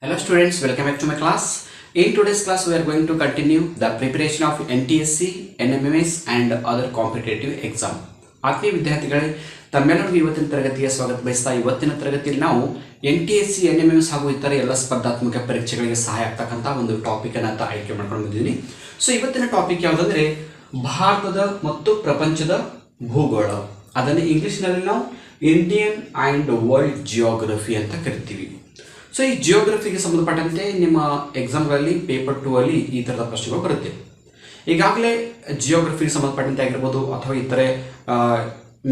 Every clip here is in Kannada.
Hello students, welcome back to my class. In today's class, we are going to continue the preparation of NTSC, NMMS and other competitive exam. ಆತ್ಮೀಯ ವಿದ್ಯಾರ್ಥಿಗಳೇ, ತಮ್ಮೆಲ್ಲರಿಗೂ ಇವತ್ತಿನ ತರಗತಿಗೆ ಸ್ವಾಗತ ಬಯಸ್ತಾ ಇವತ್ತಿನ ತರಗತಿಯಲ್ಲಿ ನಾವು NTSC, NMMS ಹಾಗೂ ಇತರ ಎಲ್ಲ ಸ್ಪರ್ಧಾತ್ಮಕ ಪರೀಕ್ಷೆಗಳಿಗೆ ಸಹಾಯ ಆಗ್ತಕ್ಕಂಥ ಒಂದು ಟಾಪಿಕ್ ಅನ್ನು ಅಂತ ಆಯ್ಕೆ ಮಾಡ್ಕೊಂಡು ಬಂದಿದ್ದೀನಿ. ಸೊ ಇವತ್ತಿನ ಟಾಪಿಕ್ ಯಾವುದಂದ್ರೆ ಭಾರತದ ಮತ್ತು ಪ್ರಪಂಚದ ಭೂಗೋಳ. ಅದನ್ನು ಇಂಗ್ಲಿಷ್ನಲ್ಲಿ ನಾವು ಇಂಡಿಯನ್ ಆ್ಯಂಡ್ ವರ್ಲ್ಡ್ ಜಿಯೋಗ್ರಫಿ ಅಂತ ಕರಿತೀವಿ. ಸೊ ಈ ಜಿಯೋಗ್ರಫಿಗೆ ಸಂಬಂಧಪಟ್ಟಂತೆ ನಿಮ್ಮ ಎಕ್ಸಾಮ್ಗಳಲ್ಲಿ ಪೇಪರ್ 2 ಅಲ್ಲಿ ಈ ಥರದ ಪ್ರಶ್ನೆಗಳು ಬರುತ್ತೆ. ಈಗಾಗಲೇ ಜಿಯೋಗ್ರಫಿಗೆ ಸಂಬಂಧಪಟ್ಟಂತೆ ಆಗಿರ್ಬೋದು ಅಥವಾ ಇತರೆ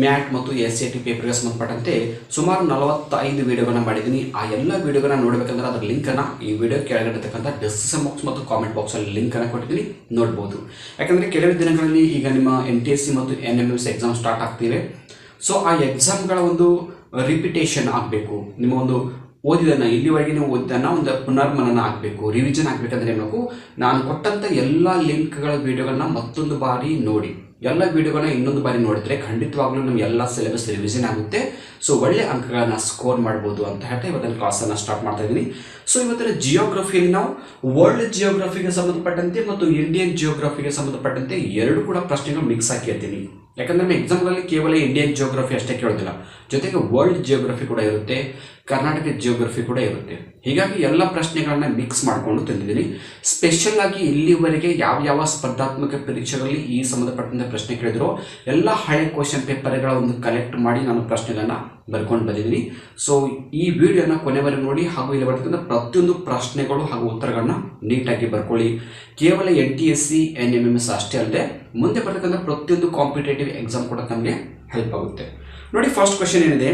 ಮ್ಯಾಟ್ ಮತ್ತು SAT ಪೇಪರ್ಗೆ ಸಂಬಂಧಪಟ್ಟಂತೆ ಸುಮಾರು 45 ವಿಡಿಯೋಗಳನ್ನ ಮಾಡಿದ್ದೀನಿ. ಆ ಎಲ್ಲ ವಿಡಿಯೋಗಳನ್ನ ನೋಡಬೇಕಂದ್ರೆ ಅದರ ಲಿಂಕನ್ನು ಈ ವಿಡಿಯೋ ಕೆಳಗಿರತಕ್ಕಂಥ ಡಿಸ್ಕ್ರಿಪ್ಷನ್ ಬಾಕ್ಸ್ ಮತ್ತು ಕಾಮೆಂಟ್ ಬಾಕ್ಸಲ್ಲಿ ಲಿಂಕನ್ನು ಕೊಟ್ಟಿದ್ದೀನಿ, ನೋಡ್ಬೋದು. ಯಾಕಂದರೆ ಕೆಲವೇ ದಿನಗಳಲ್ಲಿ ಈಗ ನಿಮ್ಮ NTSC ಮತ್ತು NMMS ಎಕ್ಸಾಮ್ ಸ್ಟಾರ್ಟ್ ಆಗ್ತಿವೆ. ಸೊ ಆ ಎಕ್ಸಾಮ್ಗಳ ಒಂದು ರಿಪಿಟೇಷನ್ ಆಗಬೇಕು. ನಿಮ್ಮ ಒಂದು ಓದಿದನ್ನು ಇಲ್ಲಿವರೆಗೆ ನೀವು ಓದಿದ್ದನ್ನು ಒಂದು ಪುನರ್ಮನನ ಆಗಬೇಕು, ರಿವಿಷನ್ ಆಗಬೇಕಂದ್ರೆ ಏನಾಗಬೇಕು, ನಾನು ಕೊಟ್ಟಂಥ ಎಲ್ಲ ಲಿಂಕ್ಗಳ ವಿಡಿಯೋಗಳನ್ನ ಮತ್ತೊಂದು ಬಾರಿ ನೋಡಿ, ಎಲ್ಲ ವಿಡಿಯೋಗಳನ್ನ ಇನ್ನೊಂದು ಬಾರಿ ನೋಡಿದ್ರೆ ಖಂಡಿತವಾಗ್ಲೂ ನಮ್ಮ ಎಲ್ಲ ಸಿಲೆಬಸ್ ರಿವಿಷನ್ ಆಗುತ್ತೆ. ಸೊ ಒಳ್ಳೆ ಅಂಕಗಳನ್ನು ಸ್ಕೋರ್ ಮಾಡ್ಬೋದು ಅಂತ ಹೇಳ್ತಾ ಇವತ್ತಿನ ಕ್ಲಾಸನ್ನು ಸ್ಟಾರ್ಟ್ ಮಾಡ್ತಾ ಇದ್ದೀನಿ. ಸೊ ಇವತ್ತಿನ ಜಿಯೋಗ್ರಫಿಯಲ್ಲಿ ನಾವು ವರ್ಲ್ಡ್ ಜಿಯೋಗ್ರಫಿಗೆ ಸಂಬಂಧಪಟ್ಟಂತೆ ಮತ್ತು ಇಂಡಿಯನ್ ಜಿಯೋಗ್ರಫಿಗೆ ಸಂಬಂಧಪಟ್ಟಂತೆ ಎರಡು ಕೂಡ ಪ್ರಶ್ನೆಗಳು ಮಿಕ್ಸ್ ಹಾಕಿರ್ತೀನಿ. ಯಾಕಂದರೆ ನಮ್ಮ ಎಕ್ಸಾಮ್ಗಳಲ್ಲಿ ಕೇವಲ ಇಂಡಿಯನ್ ಜಿಯೋಗ್ರಫಿ ಅಷ್ಟೇ ಕೇಳೋದಿಲ್ಲ, ಜೊತೆಗೆ ವರ್ಲ್ಡ್ ಜಿಯೋಗ್ರಫಿ ಕೂಡ ಇರುತ್ತೆ, ಕರ್ನಾಟಕ ಜಿಯೋಗ್ರಫಿ ಕೂಡ ಇರುತ್ತೆ. ಹೀಗಾಗಿ ಎಲ್ಲ ಪ್ರಶ್ನೆಗಳನ್ನ ಮಿಕ್ಸ್ ಮಾಡಿಕೊಂಡು ತಂದಿದ್ದೀನಿ. ಸ್ಪೆಷಲ್ ಆಗಿ ಇಲ್ಲಿವರೆಗೆ ಯಾವ ಸ್ಪರ್ಧಾತ್ಮಕ ಪರೀಕ್ಷೆಗಳಲ್ಲಿ ಈ ಸಂಬಂಧಪಟ್ಟಂತೆ ಪ್ರಶ್ನೆ ಕೇಳಿದ್ರು ಎಲ್ಲ ಹಳೆ ಕ್ವಶನ್ ಪೇಪರ್ಗಳ ಒಂದು ಕಲೆಕ್ಟ್ ಮಾಡಿ ನಾನು ಪ್ರಶ್ನೆಗಳನ್ನ ಬರ್ಕೊಂಡು ಬಂದಿದ್ದೀನಿ. ಸೊ ಈ ವಿಡಿಯೋನ ಕೊನೆವರೆಗೆ ನೋಡಿ ಹಾಗೂ ಇಲ್ಲಿ ಬರ್ತಕ್ಕಂಥ ಪ್ರತಿಯೊಂದು ಪ್ರಶ್ನೆಗಳು ಹಾಗೂ ಉತ್ತರಗಳನ್ನ ನೀಟಾಗಿ ಬರ್ಕೊಳ್ಳಿ. ಕೇವಲ NTSC, NMMS ಅಷ್ಟೇ ಅಲ್ಲದೆ ಮುಂದೆ ಬರ್ತಕ್ಕಂಥ ಪ್ರತಿಯೊಂದು ಕಾಂಪಿಟೇಟಿವ್ ಎಕ್ಸಾಮ್ ಕೂಡ ನಮಗೆ ಹೆಲ್ಪ್ ಆಗುತ್ತೆ. ನೋಡಿ, ಫಸ್ಟ್ ಕ್ವಶನ್ ಏನಿದೆ,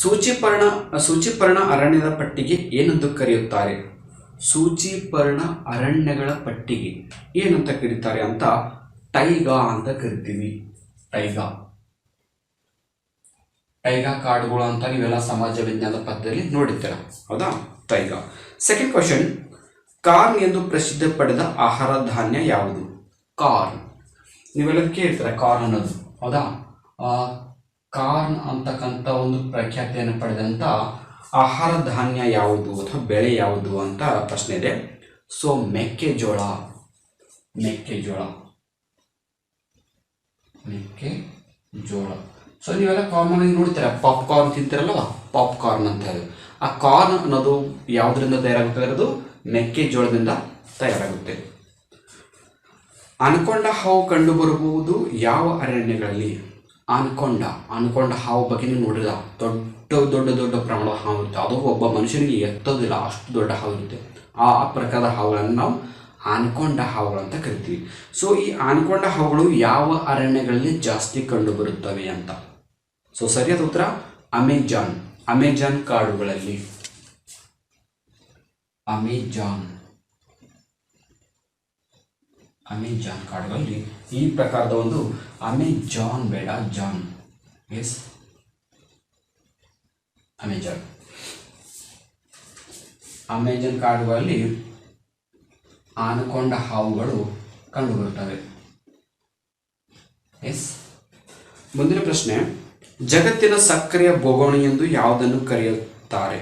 ಸೂಚಿಪರ್ಣ ಅರಣ್ಯದ ಪಟ್ಟಿಗೆ ಏನೆಂದು ಕರೆಯುತ್ತಾರೆ? ಸೂಚಿಪರ್ಣ ಅರಣ್ಯಗಳ ಪಟ್ಟಿಗೆ ಏನಂತ ಕರೀತಾರೆ ಅಂತ ಟೈಗಾ ಅಂತ ಕರಿತೀವಿ. ಟೈಗಾ ಕಾಡುಗಳು ಅಂತ ನೀವೆಲ್ಲ ಸಮಾಜ ವಿಜ್ಞಾನದ ಪದ್ಯದಲ್ಲಿ ನೋಡಿರ್ತೀರ, ಹೌದಾ? ಟೈಗಾ. ಸೆಕೆಂಡ್ ಕ್ವಶನ್, ಕಾರ್ನ್ ಎಂದು ಪ್ರಸಿದ್ಧ ಪಡೆದ ಆಹಾರ ಧಾನ್ಯ ಯಾವುದು? ಕಾರ್ನ್ ನೀವೆಲ್ಲ ಕೇಳ್ತೀರ, ಕಾರ್ನ್ ಅನ್ನೋದು, ಹೌದಾ? ಕಾರ್ನ್ ಅಂತಕ್ಕಂಥ ಒಂದು ಪ್ರಖ್ಯಾತಿಯನ್ನು ಪಡೆದಂಥ ಆಹಾರ ಧಾನ್ಯ ಯಾವುದು ಅಥವಾ ಬೆಳೆ ಯಾವುದು ಅಂತ ಪ್ರಶ್ನೆ ಇದೆ. ಸೊ ಮೆಕ್ಕೆಜೋಳ. ಸೊ ನೀವೆಲ್ಲ ಕಾಮನ್ ಆಗಿ ನೋಡ್ತೀರ, ಪಾಪ್ಕಾರ್ನ್ ತಿಂತೀರಲ್ವ, ಪಾಪ್ಕಾರ್ನ್ ಅಂತ ಹೇಳಿ. ಆ ಕಾರ್ನ್ ಅನ್ನೋದು ಯಾವುದರಿಂದ ತಯಾರಾಗುತ್ತೆ? ಅದು ಮೆಕ್ಕೆಜೋಳದಿಂದ ತಯಾರಾಗುತ್ತೆ. ಅನ್ಕೊಂಡ ಹಾವು ಕಂಡು ಬರಬಹುದು ಯಾವ ಅರಣ್ಯಗಳಲ್ಲಿ? ಅನ್ಕೊಂಡ ಹಾವು ಬಗ್ಗೆ ನೀವು ನೋಡಿಲ್ಲ, ದೊಡ್ಡ ಪ್ರಮಾಣದ ಹಾವು ಇರುತ್ತೆ. ಅದು ಒಬ್ಬ ಮನುಷ್ಯನಿಗೆ ಎತ್ತೋದಿಲ್ಲ, ಅಷ್ಟು ದೊಡ್ಡ ಹಾವು ಇರುತ್ತೆ. ಆ ಪ್ರಕಾರದ ಹಾವುಗಳನ್ನು ನಾವು ಅನ್ಕೊಂಡ ಹಾವುಗಳು ಅಂತ ಕರಿತೀವಿ. ಸೊ ಈ ಅನ್ಕೊಂಡ ಹಾವುಗಳು ಯಾವ ಅರಣ್ಯಗಳಲ್ಲಿ ಜಾಸ್ತಿ ಕಂಡು ಬರುತ್ತವೆ ಅಂತ? ಸೊ ಸರಿಯಾದ ಉತ್ತರ ಅಮೆಜಾನ್ ಕಾಡುಗಳಲ್ಲಿ. ಅಮೆಜಾನ್ ಕಾಡುಗಳಲ್ಲಿ ಈ ಪ್ರಕಾರದ ಒಂದು ಅಮೆಜಾನ್ ಕಾಡುಗಳಲ್ಲಿ ಆನಕೊಂಡ ಹಾವುಗಳು ಕಂಡುಬರುತ್ತವೆ. ಮುಂದಿನ ಪ್ರಶ್ನೆ, ಜಗತ್ತಿನ ಸಕ್ಕರೆಯ ಬೋಗೋಣಿ ಎಂದು ಯಾವುದನ್ನು ಕರೆಯುತ್ತಾರೆ?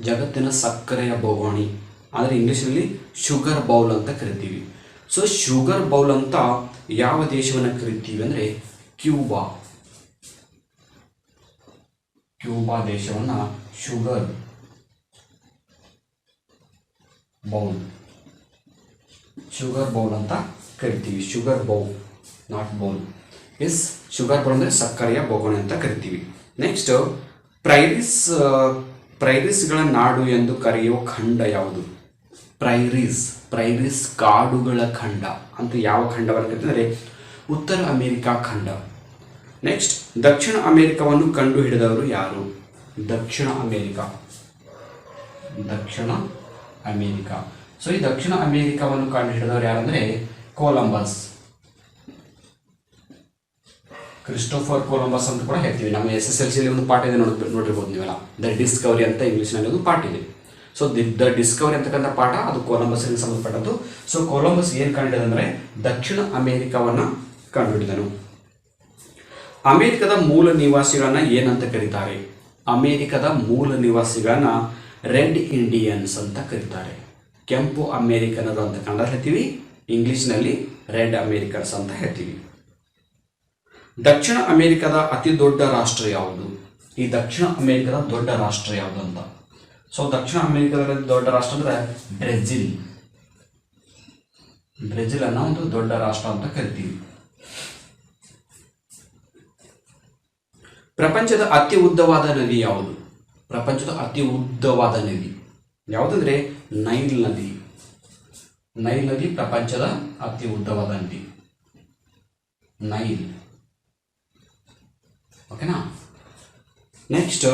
ಜಗತ್ತಿನ ಸಕ್ಕರೆಯ ಬೋಗೋಣಿ ಅಂದರೆ ಇಂಗ್ಲಿಷಲ್ಲಿ ಶುಗರ್ ಬೌಲ್ ಅಂತ ಕರಿತೀವಿ. ಸೊ ಶುಗರ್ ಬೌಲ್ ಅಂತ ಯಾವ ದೇಶವನ್ನು ಕರಿತೀವಿ ಅಂದರೆ ಕ್ಯೂಬಾ ದೇಶವನ್ನು ಶುಗರ್ ಬೌಲ್ ಅಂತ ಕರಿತೀವಿ. Sugar bowl, not bowl. Sugar bowl ಅಂದರೆ ಸಕ್ಕರೆಯ ಬೋಗೋಣಿ ಅಂತ ಕರಿತೀವಿ. ನೆಕ್ಸ್ಟ್, ಪ್ರೈರಿಸ್ಗಳ ನಾಡು ಎಂದು ಕರೆಯುವ ಖಂಡ ಯಾವುದು? ಪ್ರೈರಿಸ್ ಕಾಡುಗಳ ಖಂಡ ಅಂತ ಯಾವ ಖಂಡವನ್ನು ಕರೀತಾರೆ? ಉತ್ತರ ಅಮೆರಿಕಾ ಖಂಡ. ನೆಕ್ಸ್ಟ್, ದಕ್ಷಿಣ ಅಮೆರಿಕವನ್ನು ಕಂಡು ಹಿಡಿದವರು ಯಾರು? ದಕ್ಷಿಣ ಅಮೆರಿಕ. ಸೊ ಈ ದಕ್ಷಿಣ ಅಮೆರಿಕವನ್ನು ಕಂಡು ಹಿಡಿದವರು ಯಾರಂದ್ರೆ ಕೊಲಂಬಸ್, ಕ್ರಿಸ್ಟೋಫರ್ ಕೊಲಂಬಸ್ ಅಂತ ಕೂಡ ಹೇಳ್ತೀವಿ. ನಮ್ಮ SSLCಯಲ್ಲಿ ಒಂದು ಪಾಠ ಇದೆ, ನೋಡಿರ್ಬೋದು ನೀವೆಲ್ಲ, ದ ಡಿಸ್ಕವರಿ ಅಂತ ಇಂಗ್ಲೀಷ್ನಲ್ಲಿ ಒಂದು ಪಾಠ ಇದೆ. ಸೊ ದ ಡಿಸ್ಕವರಿ ಅಂತಕ್ಕಂಥ ಪಾಠ ಅದು ಕೊಲಂಬಸ್ಗೆ ಸಂಬಂಧಪಟ್ಟದ್ದು. ಸೊ ಕೊಲಂಬಸ್ ಏನು ಕಂಡುಹಿಡಿದಂದ್ರೆ ದಕ್ಷಿಣ ಅಮೆರಿಕವನ್ನು ಕಂಡುಹಿಡಿದನು. ಅಮೆರಿಕದ ಮೂಲ ನಿವಾಸಿಗಳನ್ನ ಏನಂತ ಕರೀತಾರೆ? ಅಮೆರಿಕದ ಮೂಲ ನಿವಾಸಿಗಳನ್ನ ರೆಡ್ ಇಂಡಿಯನ್ಸ್ ಅಂತ ಕರೀತಾರೆ. ಕೆಂಪು ಅಮೇರಿಕನರು ಅಂತ ಕನ್ನಡ ಹೇಳ್ತೀವಿ, ಇಂಗ್ಲಿಷ್ನಲ್ಲಿ ರೆಡ್ ಅಮೇರಿಕನ್ಸ್ ಅಂತ ಹೇಳ್ತೀವಿ. ದಕ್ಷಿಣ ಅಮೇರಿಕದ ಅತಿ ದೊಡ್ಡ ರಾಷ್ಟ್ರ ಯಾವುದು? ಈ ದಕ್ಷಿಣ ಅಮೇರಿಕದ ದೊಡ್ಡ ರಾಷ್ಟ್ರ ಯಾವುದು ಅಂತ. ಸೊ ದಕ್ಷಿಣ ಅಮೇರಿಕದಲ್ಲಿ ದೊಡ್ಡ ರಾಷ್ಟ್ರ ಅಂದ್ರೆ ಬ್ರೆಜಿಲ್. ಬ್ರೆಜಿಲ್ ಅನ್ನ ಒಂದು ದೊಡ್ಡ ರಾಷ್ಟ್ರ ಅಂತ ಕರಿತೀವಿ. ಪ್ರಪಂಚದ ಅತಿ ಉದ್ದವಾದ ನದಿ ಯಾವುದು? ಪ್ರಪಂಚದ ಅತಿ ಉದ್ದವಾದ ನದಿ ಯಾವುದಂದ್ರೆ ನೈಲ್ ನದಿ. ನೈಲ್ ನದಿ ಪ್ರಪಂಚದ ಅತಿ ಉದ್ದವಾದ ನದಿ, ನೈಲ್. ಓಕೆನಾ. ನೆಕ್ಸ್ಟ್,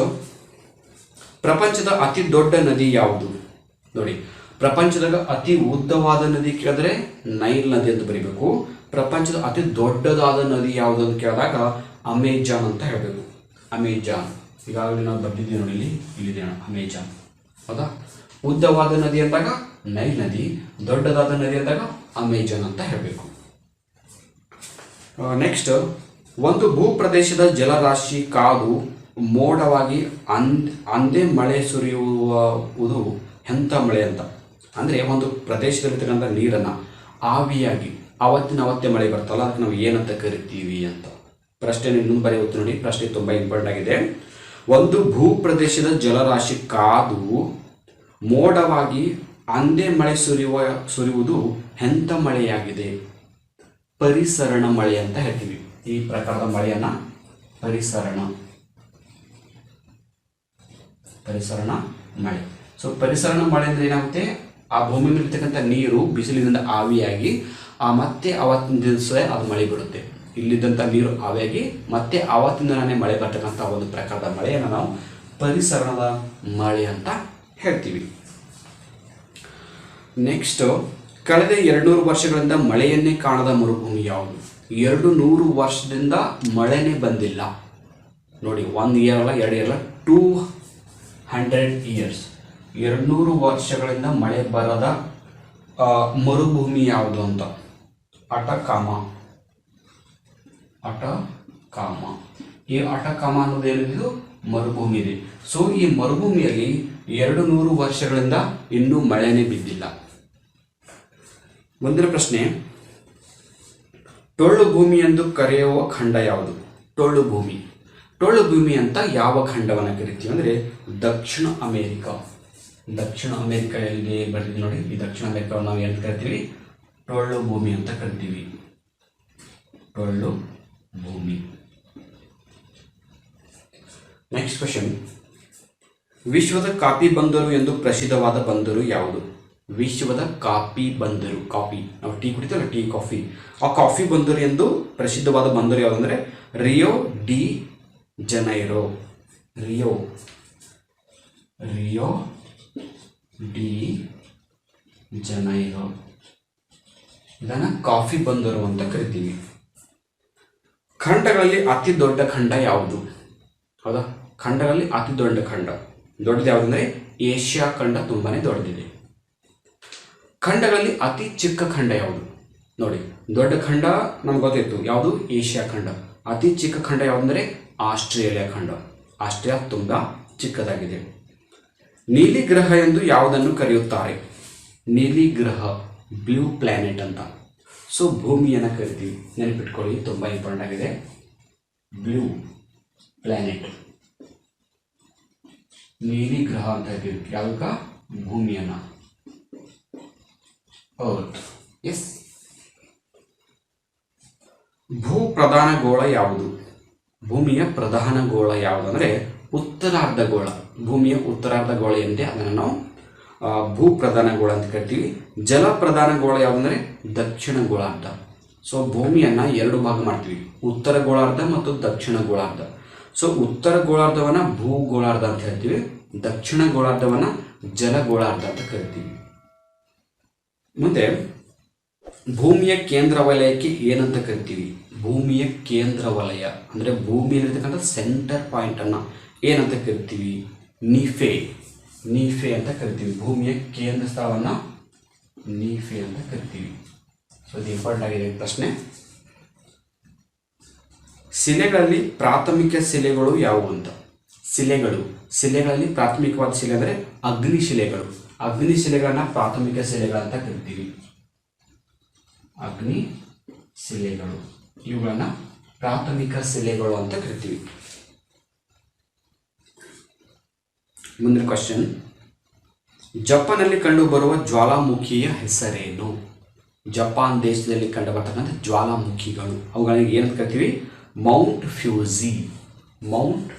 ಪ್ರಪಂಚದ ಅತಿ ದೊಡ್ಡ ನದಿ ಯಾವುದು? ನೋಡಿ, ಪ್ರಪಂಚದಾಗ ಅತಿ ಉದ್ದವಾದ ನದಿ ಕೇಳಿದ್ರೆ ನೈಲ್ ನದಿ ಅಂತ ಬರೀಬೇಕು. ಪ್ರಪಂಚದ ಅತಿ ದೊಡ್ಡದಾದ ನದಿ ಯಾವುದು ಅಂತ ಕೇಳಿದಾಗ ಅಮೆಜಾನ್ ಅಂತ ಹೇಳಬೇಕು. ಅಮೆಜಾನ್ ಈಗಾಗಲೇ ನಾವು ಬರ್ತಿದ್ದೀವಿ ನೋಡಿ, ಇಲ್ಲಿದೆ ಅಮೆಜಾನ್. ಹೌದಾ. ಉದ್ದವಾದ ನದಿ ಅಂದಾಗ ನೈಲ್ ನದಿ, ದೊಡ್ಡದಾದ ನದಿ ಅಂದಾಗ ಅಮೆಜಾನ್ ಅಂತ ಹೇಳಬೇಕು. ನೆಕ್ಸ್ಟ್, ಒಂದು ಭೂಪ್ರದೇಶದ ಜಲರಾಶಿ ಕಾದು ಮೋಡವಾಗಿ ಅಂದೇ ಮಳೆ ಸುರಿಯುವುದು ಎಂಥ ಮಳೆ ಅಂತ. ಅಂದರೆ ಒಂದು ಪ್ರದೇಶದಲ್ಲಿರ್ತಕ್ಕಂಥ ನೀರನ್ನು ಆವಿಯಾಗಿ ಅವತ್ತೇ ಮಳೆ ಬರ್ತಲ್ಲ, ಅದಕ್ಕೆ ನಾವು ಏನಂತ ಕರಿತೀವಿ ಅಂತ. ಪ್ರಶ್ನೆ ಇನ್ನೊಂದು ಬಾರಿ ಓದ್ತು ನೋಡಿ, ಪ್ರಶ್ನೆ ತುಂಬ ಇಂಪಾರ್ಟೆಂಟ್ ಆಗಿದೆ. ಒಂದು ಭೂಪ್ರದೇಶದ ಜಲರಾಶಿ ಕಾದು ಮೋಡವಾಗಿ ಅಂದೇ ಮಳೆ ಸುರಿಯುವುದು ಎಂಥ ಮಳೆಯಾಗಿದೆ? ಪರಿಸರಣ ಮಳೆ ಅಂತ ಹೇಳ್ತೀವಿ. ಈ ಪ್ರಕಾರದ ಮಳೆಯನ್ನ ಪರಿಸರಣ ಮಳೆ. ಸೊ ಪರಿಸರಣ ಮಳೆ ಅಂದ್ರೆ ಏನಾಗುತ್ತೆ? ಆ ಭೂಮಿ ಮೇಲಿರ್ತಕ್ಕಂಥ ನೀರು ಬಿಸಿಲಿನಿಂದ ಆವಿಯಾಗಿ ಮತ್ತೆ ಆವತ್ತಿನ ದಿವಸ ಅದು ಮಳೆ ಬಿಡುತ್ತೆ. ಇಲ್ಲಿದ್ದಂಥ ನೀರು ಆವಿಯಾಗಿ ಮತ್ತೆ ಆವತ್ತಿನ ದಿನನೇ ಮಳೆ ಬರ್ತಕ್ಕಂಥ ಒಂದು ಪ್ರಕಾರದ ಮಳೆಯನ್ನು ನಾವು ಪರಿಸರಣದ ಮಳೆ ಅಂತ ಹೇಳ್ತೀವಿ. ನೆಕ್ಸ್ಟ್, ಕಳೆದ 200 ವರ್ಷಗಳಿಂದ ಮಳೆಯನ್ನೇ ಕಾಣದ ಮರುಭೂಮಿ ಯಾವುದು? 200 ವರ್ಷದಿಂದ ಮಳೆನೇ ಬಂದಿಲ್ಲ ನೋಡಿ. 1 ಇಯರ್ ಅಲ್ಲ, 2 ಇಯರ್ ಅಲ್ಲ, 200 ಇಯರ್ಸ್. 200 ವರ್ಷಗಳಿಂದ ಮಳೆ ಬರದ ಮರುಭೂಮಿ ಯಾವುದು ಅಂತ. ಅಟಕಾಮ. ಈ ಅಟಕಾಮ ಅನ್ನೋದು ಏನಿದು ಮರುಭೂಮಿ ಇದೆ. ಸೊ ಈ ಮರುಭೂಮಿಯಲ್ಲಿ 200 ವರ್ಷಗಳಿಂದ ಇನ್ನೂ ಮಳೆನೇ ಬಿದ್ದಿಲ್ಲ. ಮುಂದಿನ ಪ್ರಶ್ನೆ, ಟೊಳ್ಳು ಭೂಮಿ ಎಂದು ಕರೆಯುವ ಖಂಡ ಯಾವುದು? ಟೊಳ್ಳು ಭೂಮಿ ಅಂತ ಯಾವ ಖಂಡವನ್ನು ಕರಿತೀವಿ ಅಂದರೆ ದಕ್ಷಿಣ ಅಮೇರಿಕ. ದಕ್ಷಿಣ ಅಮೇರಿಕ ಎಲ್ಲಿ ಬರ್ತೀವಿ ನೋಡಿ, ಈ ದಕ್ಷಿಣ ಅಮೇರಿಕವನ್ನು ನಾವು ಏನು ಕರಿತೀವಿ? ಟೊಳ್ಳು ಭೂಮಿ ಅಂತ ಕರಿತೀವಿ. ಟೊಳ್ಳು ಭೂಮಿ. ನೆಕ್ಸ್ಟ್ ಕ್ವಶನ್, ವಿಶ್ವದ ಕಾಫಿ ಬಂದರು ಎಂದು ಪ್ರಸಿದ್ಧವಾದ ಬಂದರು ಯಾವುದು? ವಿಶ್ವದ ಕಾಫಿ ಬಂದರು. ಕಾಫಿ ನಾವು ಟೀ ಕುಡಿತೀವಲ್ಲ, ಟೀ ಕಾಫಿ. ಆ ಕಾಫಿ ಬಂದರು ಎಂದು ಪ್ರಸಿದ್ಧವಾದ ಬಂದರು ಯಾವುದಂದ್ರೆ ರಿಯೋ ಡಿ ಜನೈರೋ. ರಿಯೋ ಡಿ ಜನೈರೋ ಇದನ್ನ ಕಾಫಿ ಬಂದರು ಅಂತ ಕರಿತೀವಿ. ಖಂಡಗಳಲ್ಲಿ ಅತಿ ದೊಡ್ಡ ಖಂಡ ಯಾವುದು? ಹೌದಾ. ಖಂಡಗಳಲ್ಲಿ ಅತಿ ದೊಡ್ಡ ಖಂಡ ದೊಡ್ಡದು ಯಾವುದಂದ್ರೆ ಏಷ್ಯಾ ಖಂಡ ತುಂಬಾನೇ ದೊಡ್ಡದಿದೆ. ಖಂಡಗಳಲ್ಲಿ ಅತಿ ಚಿಕ್ಕ ಖಂಡ ಯಾವುದು? ನೋಡಿ, ದೊಡ್ಡ ಖಂಡ ನಮ್ಗೆ ಗೊತ್ತಿತ್ತು ಯಾವುದು? ಏಷ್ಯಾ ಖಂಡ. ಅತಿ ಚಿಕ್ಕ ಖಂಡ ಯಾವುದಂದ್ರೆ ಆಸ್ಟ್ರೇಲಿಯಾ ಖಂಡ. ಆಸ್ಟ್ರೇಲಿಯಾ ತುಂಬಾ ಚಿಕ್ಕದಾಗಿದೆ. ನೀಲಿ ಗ್ರಹ ಎಂದು ಯಾವುದನ್ನು ಕರೆಯುತ್ತಾರೆ? ನೀಲಿ ಗ್ರಹ, ಬ್ಲೂ ಪ್ಲಾನೆಟ್ ಅಂತ. ಸೊ ಭೂಮಿಯನ್ನು ಕರಿತೀವಿ, ನೆನಪಿಟ್ಕೊಳ್ಳಿ, ತುಂಬ ಇಂಪಾರ್ಟೆಂಟ್ ಆಗಿದೆ. ಬ್ಲೂ ಪ್ಲಾನೆಟ್, ನೀಲಿ ಗ್ರಹ ಅಂತ ಹೇಳ್ತೀವಿ. ಯಾವಾಗ? ಭೂಮಿಯನ್ನ, ಅರ್ತ್. ಎಸ್. ಭೂ ಪ್ರಧಾನ ಗೋಳ ಯಾವುದು? ಭೂಮಿಯ ಪ್ರಧಾನ ಗೋಳ ಯಾವುದು ಅಂದರೆ ಉತ್ತರಾರ್ಧಗೋಳ. ಭೂಮಿಯ ಉತ್ತರಾರ್ಧಗೋಳ ಎಂದೇ ಅದನ್ನು ನಾವು ಭೂ ಪ್ರಧಾನ ಗೋಳ ಅಂತ ಕರಿತೀವಿ. ಜಲ ಪ್ರಧಾನ ಗೋಳ ಯಾವುದಂದ್ರೆ ದಕ್ಷಿಣ ಗೋಳಾರ್ಧ. ಸೊ ಭೂಮಿಯನ್ನ 2 ಭಾಗ ಮಾಡ್ತೀವಿ, ಉತ್ತರ ಗೋಳಾರ್ಧ ಮತ್ತು ದಕ್ಷಿಣ ಗೋಳಾರ್ಧ. ಸೊ ಉತ್ತರ ಗೋಳಾರ್ಧವನ್ನ ಭೂಗೋಳಾರ್ಧ ಅಂತ ಹೇಳ್ತೀವಿ, ದಕ್ಷಿಣ ಗೋಳಾರ್ಧವನ್ನ ಜಲಗೋಳಾರ್ಧ ಅಂತ ಕರಿತೀವಿ. ಮುಂದೆ ಭೂಮಿಯ ಕೇಂದ್ರ ವಲಯಕ್ಕೆ ಏನಂತ ಕರಿತೀವಿ? ಭೂಮಿಯ ಕೇಂದ್ರ ವಲಯ ಅಂದರೆ ಭೂಮಿಯಲ್ಲಿರ್ತಕ್ಕಂಥ ಸೆಂಟರ್ ಪಾಯಿಂಟ್ ಅನ್ನ ಏನಂತ ಕರಿತೀವಿ? ನೀಫೆ ಅಂತ ಕರಿತೀವಿ. ಭೂಮಿಯ ಕೇಂದ್ರ ಸ್ಥಳವನ್ನ ನೀಫೆ ಅಂತ ಕರಿತೀವಿ. ಸೊ ಇದು ಇಂಪಾರ್ಟೆಂಟ್ ಆಗಿದೆ ಪ್ರಶ್ನೆ. ಶಿಲೆಗಳಲ್ಲಿ ಪ್ರಾಥಮಿಕ ಶಿಲೆಗಳು ಯಾವುವು ಅಂತ. ಶಿಲೆಗಳಲ್ಲಿ ಪ್ರಾಥಮಿಕವಾದ ಶಿಲೆ ಅಂದರೆ ಅಗ್ನಿಶಿಲೆಗಳು. ಅಗ್ನಿಶಿಲೆಗಳನ್ನ ಪ್ರಾಥಮಿಕ ಶಿಲೆಗಳಂತ ಕರಿತೀವಿ. ಅಗ್ನಿಶಿಲೆಗಳು ಇವುಗಳನ್ನ ಪ್ರಾಥಮಿಕ ಶಿಲೆಗಳು ಅಂತ ಕರಿತೀವಿ. ಮುಂದಿನ ಕ್ವಶನ್, ಜಪಾನ್ನಲ್ಲಿ ಕಂಡುಬರುವ ಜ್ವಾಲಾಮುಖಿಯ ಹೆಸರೇನು? ಜಪಾನ್ ದೇಶದಲ್ಲಿ ಕಂಡುಬರ್ತಕ್ಕಂಥ ಜ್ವಾಲಾಮುಖಿಗಳು ಅವುಗಳಿಗೆ ಏನಂತ ಕರಿತೀವಿ? Mount Fuji. ಮೌಂಟ್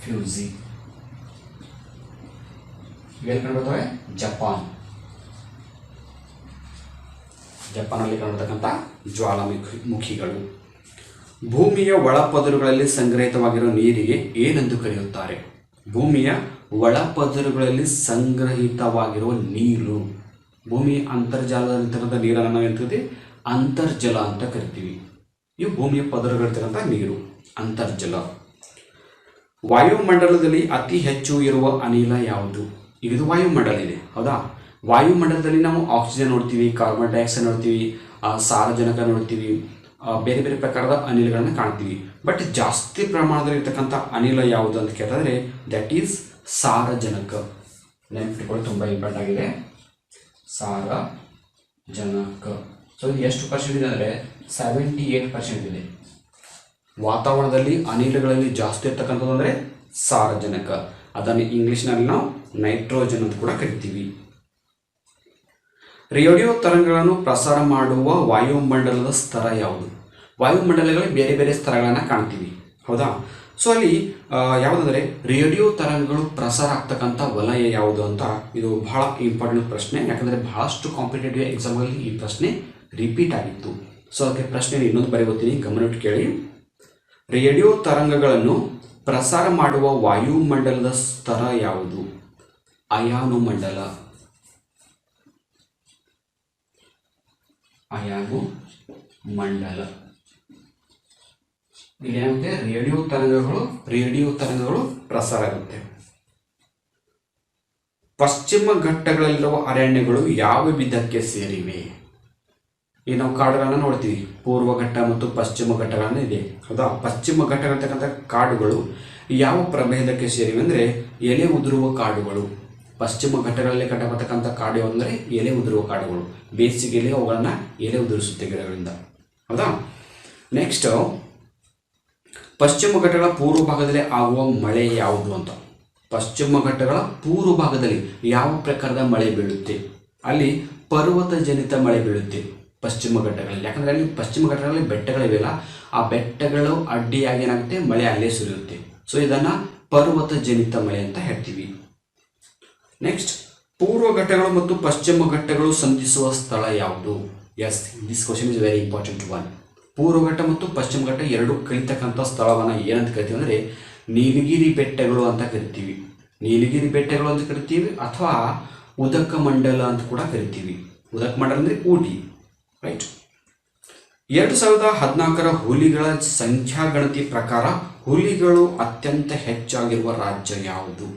ಫ್ಯೂಜಿ ಇವೆಲ್ಲಿ ಕಂಡುಬರ್ತವೆ? ಜಪಾನಲ್ಲಿ ಕಂಡುಬರ್ತಕ್ಕಂಥ ಜ್ವಾಲಾಮುಖಿಗಳು. ಭೂಮಿಯ ಒಳಪದರುಗಳಲ್ಲಿ ಸಂಗ್ರಹಿತವಾಗಿರುವ ನೀರಿಗೆ ಏನೆಂದು ಕರೆಯುತ್ತಾರೆ? ಭೂಮಿಯ ಒಳಪದರುಗಳಲ್ಲಿ ಸಂಗ್ರಹಿತವಾಗಿರುವ ನೀರು, ಭೂಮಿ ಅಂತರ್ಜಾಲದಲ್ಲಿರ್ತಕ್ಕಂಥ ನೀರನ್ನು ನಾವು ಎಂತೀವಿ? ಅಂತರ್ಜಲ ಅಂತ ಕರಿತೀವಿ. ಇವು ಭೂಮಿಯ ಪದರುಗಳಿರ್ತಕ್ಕಂಥ ನೀರು, ಅಂತರ್ಜಲ. ವಾಯುಮಂಡಲದಲ್ಲಿ ಅತಿ ಹೆಚ್ಚು ಇರುವ ಅನಿಲ ಯಾವುದು? ಈಗ ಇದು ವಾಯುಮಂಡಲ ಇದೆ, ಹೌದಾ? ವಾಯುಮಂಡಲದಲ್ಲಿ ನಾವು ಆಕ್ಸಿಜನ್ ನೋಡ್ತೀವಿ, ಕಾರ್ಬನ್ ಡೈಆಕ್ಸೈಡ್ ನೋಡ್ತೀವಿ, ಸಾರಜನಕ ನೋಡ್ತೀವಿ, ಬೇರೆ ಬೇರೆ ಪ್ರಕಾರದ ಅನಿಲಗಳನ್ನು ಕಾಣ್ತೀವಿ. ಬಟ್ ಜಾಸ್ತಿ ಪ್ರಮಾಣದಲ್ಲಿ ಇರ್ತಕ್ಕಂಥ ಅನಿಲ ಯಾವುದು ಅಂತ ಕೇಳಿದ್ರೆ ದಟ್ ಈಸ್ ಸಾರಜನಕ. ನೆನಪಿಟ್ಕೊಳ್ಳಿ, ತುಂಬ ಇಂಪಾರ್ಟೆಂಟ್ ಆಗಿದೆ. ಸಾರಜನಕ. ಸೊ ಇದು ಎಷ್ಟು ಪರ್ಸೆಂಟ್ ಇದೆ ಅಂದರೆ 78% ಇದೆ. ವಾತಾವರಣದಲ್ಲಿ ಅನಿಲಗಳಲ್ಲಿ ಜಾಸ್ತಿ ಇರ್ತಕ್ಕಂಥದ್ದು ಅಂದರೆ ಸಾರಜನಕ. ಅದನ್ನು ಇಂಗ್ಲಿಷ್ನಲ್ಲಿ ನಾವು ನೈಟ್ರೋಜನ್ ಅಂತ ಕೂಡ ಕರಿತೀವಿ. ರೇಡಿಯೋ ತರಂಗಗಳನ್ನು ಪ್ರಸಾರ ಮಾಡುವ ವಾಯುಮಂಡಲದ ಸ್ತರ ಯಾವುದು? ವಾಯುಮಂಡಲಗಳಲ್ಲಿ ಬೇರೆ ಬೇರೆ ಸ್ತರಗಳನ್ನು ಕಾಣ್ತೀವಿ, ಹೌದಾ? ಸೊ ಅಲ್ಲಿ ಯಾವುದಂದರೆ ರೇಡಿಯೋ ತರಂಗಗಳು ಪ್ರಸಾರ ಆಗ್ತಕ್ಕಂಥ ವಲಯ ಯಾವುದು ಅಂತ, ಇದು ಬಹಳ ಇಂಪಾರ್ಟೆಂಟ್ ಪ್ರಶ್ನೆ. ಯಾಕಂದರೆ ಬಹಳಷ್ಟು ಕಾಂಪಿಟೇಟಿವ್ ಎಕ್ಸಾಮಲ್ಲಿ ಈ ಪ್ರಶ್ನೆ ರಿಪೀಟ್ ಆಗಿತ್ತು. ಸೊ ಅದಕ್ಕೆ ಪ್ರಶ್ನೆ ಇನ್ನೊಂದು ಬರೆಯುತ್ತೀನಿ, ಗಮನವಿಟ್ಟು ಕೇಳಿ. ರೇಡಿಯೋ ತರಂಗಗಳನ್ನು ಪ್ರಸಾರ ಮಾಡುವ ವಾಯುಮಂಡಲದ ಸ್ತರ ಯಾವುದು? ಅಯಾನುಮಂಡಲ. ಅಯಾನುಮಂಡಲ. ಇಲ್ಲೇನಾಗುತ್ತೆ? ರೇಡಿಯೋ ತರಂಗಗಳು ಪ್ರಸಾರ ಆಗುತ್ತೆ. ಪಶ್ಚಿಮ ಘಟ್ಟಗಳಲ್ಲಿರುವ ಅರಣ್ಯಗಳು ಯಾವ ವಿಧಕ್ಕೆ ಸೇರಿವೆ? ಈ ನಾವು ಕಾಡುಗಳನ್ನು ನೋಡ್ತೀವಿ, ಪೂರ್ವ ಘಟ್ಟ ಮತ್ತು ಪಶ್ಚಿಮ ಘಟ್ಟಗಳನ್ನು ಇದೆ, ಹೌದಾ? ಪಶ್ಚಿಮ ಘಟ್ಟಗಳಿರ್ತಕ್ಕಂಥ ಕಾಡುಗಳು ಯಾವ ಪ್ರಭೇದಕ್ಕೆ ಸೇರಿವೆ ಅಂದರೆ ಎಲೆ ಉದುರುವ ಕಾಡುಗಳು. ಪಶ್ಚಿಮ ಘಟ್ಟಗಳಲ್ಲಿ ಕಂಡುಬರ್ತಕ್ಕಂಥ ಕಾಡು ಯಾವುದಂದರೆ ಎಲೆ ಉದುರುವ ಕಾಡುಗಳು. ಬೇಸಿಗೆಯಲ್ಲಿ ಅವುಗಳನ್ನು ಎಲೆ ಉದುರಿಸುತ್ತೆ ಗಿಡಗಳಿಂದ, ಹೌದಾ? ನೆಕ್ಸ್ಟ್, ಪಶ್ಚಿಮ ಘಟ್ಟಗಳ ಪೂರ್ವ ಭಾಗದಲ್ಲಿ ಆಗುವ ಮಳೆ ಯಾವುದು ಅಂತ. ಪಶ್ಚಿಮ ಘಟ್ಟಗಳ ಪೂರ್ವ ಭಾಗದಲ್ಲಿ ಯಾವ ಪ್ರಕಾರದ ಮಳೆ ಬೀಳುತ್ತೆ? ಅಲ್ಲಿ ಪರ್ವತ ಜನಿತ ಮಳೆ ಬೀಳುತ್ತೆ ಪಶ್ಚಿಮ ಘಟ್ಟಗಳಲ್ಲಿ. ಯಾಕಂದರೆ ಅಲ್ಲಿ ಪಶ್ಚಿಮ ಘಟ್ಟಗಳಲ್ಲಿ ಬೆಟ್ಟಗಳಿವೆಯಲ್ಲ, ಆ ಬೆಟ್ಟಗಳು ಅಡ್ಡಿಯಾಗಿ ಏನಾಗುತ್ತೆ? ಮಳೆ ಅಲ್ಲೇ ಸುರಿಯುತ್ತೆ. ಸೊ ಇದನ್ನು ಪರ್ವತ ಜನಿತ ಮಳೆ ಅಂತ ಹೇಳ್ತೀವಿ. ನೆಕ್ಸ್ಟ್, ಪೂರ್ವ ಘಟ್ಟಗಳು ಮತ್ತು ಪಶ್ಚಿಮ ಘಟ್ಟಗಳು ಸಂಧಿಸುವ ಸ್ಥಳ ಯಾವುದು? Yes, this question is very important one. ಪೂರ್ವ ಘಟ್ಟ ಮತ್ತು ಪಶ್ಚಿಮ ಘಟ್ಟ ಎರಡು ಕರೀತಕ್ಕಂಥ ಸ್ಥಳವನ್ನು ಏನಂತ ಕರಿತೀವಿ ಅಂದರೆ ನೀಲಗಿರಿ ಬೆಟ್ಟಗಳು ಅಂತ ಕರಿತೀವಿ. ನೀಲಗಿರಿ ಬೆಟ್ಟಗಳು ಅಂತ ಕರಿತೀವಿ, ಅಥವಾ ಉದಕ ಮಂಡಲ ಅಂತ ಕೂಡ ಕರಿತೀವಿ. ಉದಕ ಮಂಡಲ ಅಂದರೆ ಊಟಿ, ರೈಟ್? 2014 ಹುಲಿಗಳ ಸಂಖ್ಯಾ ಗಣತಿ ಪ್ರಕಾರ ಹುಲಿಗಳು ಅತ್ಯಂತ ಹೆಚ್ಚಾಗಿರುವ ರಾಜ್ಯ ಯಾವುದು?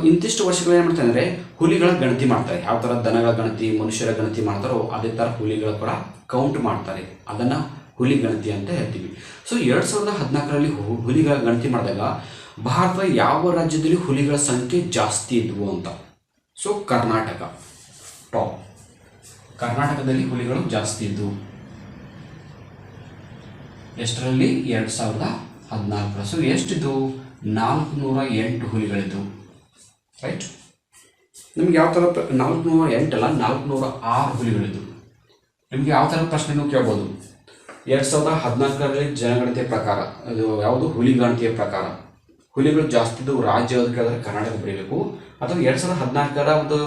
ಇಂತಿಷ್ಟು ವರ್ಷಗಳು ಏನು ಮಾಡ್ತಾರೆ ಅಂದರೆ ಹುಲಿಗಳ ಗಣತಿ ಮಾಡ್ತಾರೆ. ಯಾವ ಥರ ದನಗಳ ಗಣತಿ, ಮನುಷ್ಯರ ಗಣತಿ ಮಾಡ್ತಾರೋ ಅದೇ ಥರ ಹುಲಿಗಳ ಕೂಡ ಕೌಂಟ್ ಮಾಡ್ತಾರೆ. ಅದನ್ನು ಹುಲಿ ಗಣತಿ ಅಂತ ಹೇಳ್ತೀವಿ. ಸೊ 2014ರಲ್ಲಿ ಹುಲಿಗಳ ಗಣತಿ ಮಾಡಿದಾಗ ಭಾರತದ ಯಾವ ರಾಜ್ಯದಲ್ಲಿ ಹುಲಿಗಳ ಸಂಖ್ಯೆ ಜಾಸ್ತಿ ಇದ್ವು ಅಂತ? So Karnataka top. ಕರ್ನಾಟಕದಲ್ಲಿ ಹುಲಿಗಳು ಜಾಸ್ತಿ ಇದ್ದವು. ಎಷ್ಟರಲ್ಲಿ? 2014. ಸೊ ಎಷ್ಟಿದ್ದು? 408 ಹುಲಿಗಳಿದ್ದವು, ರೈಟ್? ನಿಮ್ಗೆ ಯಾವ ಥರ 408 ಅಲ್ಲ, 406 ಹುಲಿಗಳಿದ್ದವು. ನಿಮಗೆ ಯಾವ ಥರದ ಪ್ರಶ್ನೆನೂ ಕೇಳ್ಬೋದು. 2014ರಲ್ಲಿ ಜನಗಣತಿಯ ಪ್ರಕಾರ, ಅದು ಯಾವುದು? ಹುಲಿ ಗಣತಿಯ ಪ್ರಕಾರ ಹುಲಿಗಳು ಜಾಸ್ತಿ ಇದ್ದವು ರಾಜ್ಯ ಯಾವುದು ಕೇಳಿದ್ರೆ ಕರ್ನಾಟಕ ಬರೀಬೇಕು. ಅಥವಾ 2014ರ ಒಂದು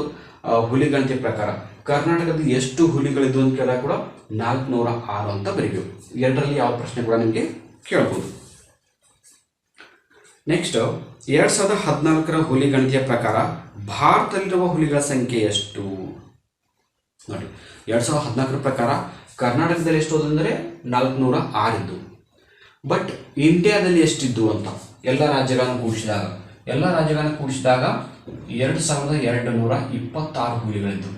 ಹುಲಿ ಗಣತಿಯ ಪ್ರಕಾರ ಕರ್ನಾಟಕದ ಎಷ್ಟು ಹುಲಿಗಳಿದ್ದು ಅಂತ ಕೇಳಿದಾಗ ಕೂಡ 406 ಅಂತ ಬರೀಬೇಕು. ಎರಡರಲ್ಲಿ ಯಾವ ಪ್ರಶ್ನೆ ಕೂಡ ನಿಮಗೆ ಕೇಳ್ಬೋದು. ನೆಕ್ಸ್ಟ್, 2014ರ ಹುಲಿ ಗಣತಿಯ ಪ್ರಕಾರ ಭಾರತದಲ್ಲಿರುವ ಹುಲಿಗಳ ಸಂಖ್ಯೆ ಎಷ್ಟು? ನೋಡಿ, 2014ರ ಪ್ರಕಾರ ಕರ್ನಾಟಕದಲ್ಲಿ ಎಷ್ಟು ಅಂದರೆ 406 ಇದ್ದು. ಬಟ್ ಇಂಡಿಯಾದಲ್ಲಿ ಎಷ್ಟಿದ್ದು ಅಂತ ಎಲ್ಲ ರಾಜ್ಯಗಳನ್ನು ಕೂಡಿಸಿದಾಗ 2226 ಹುಲಿಗಳಿದ್ದು.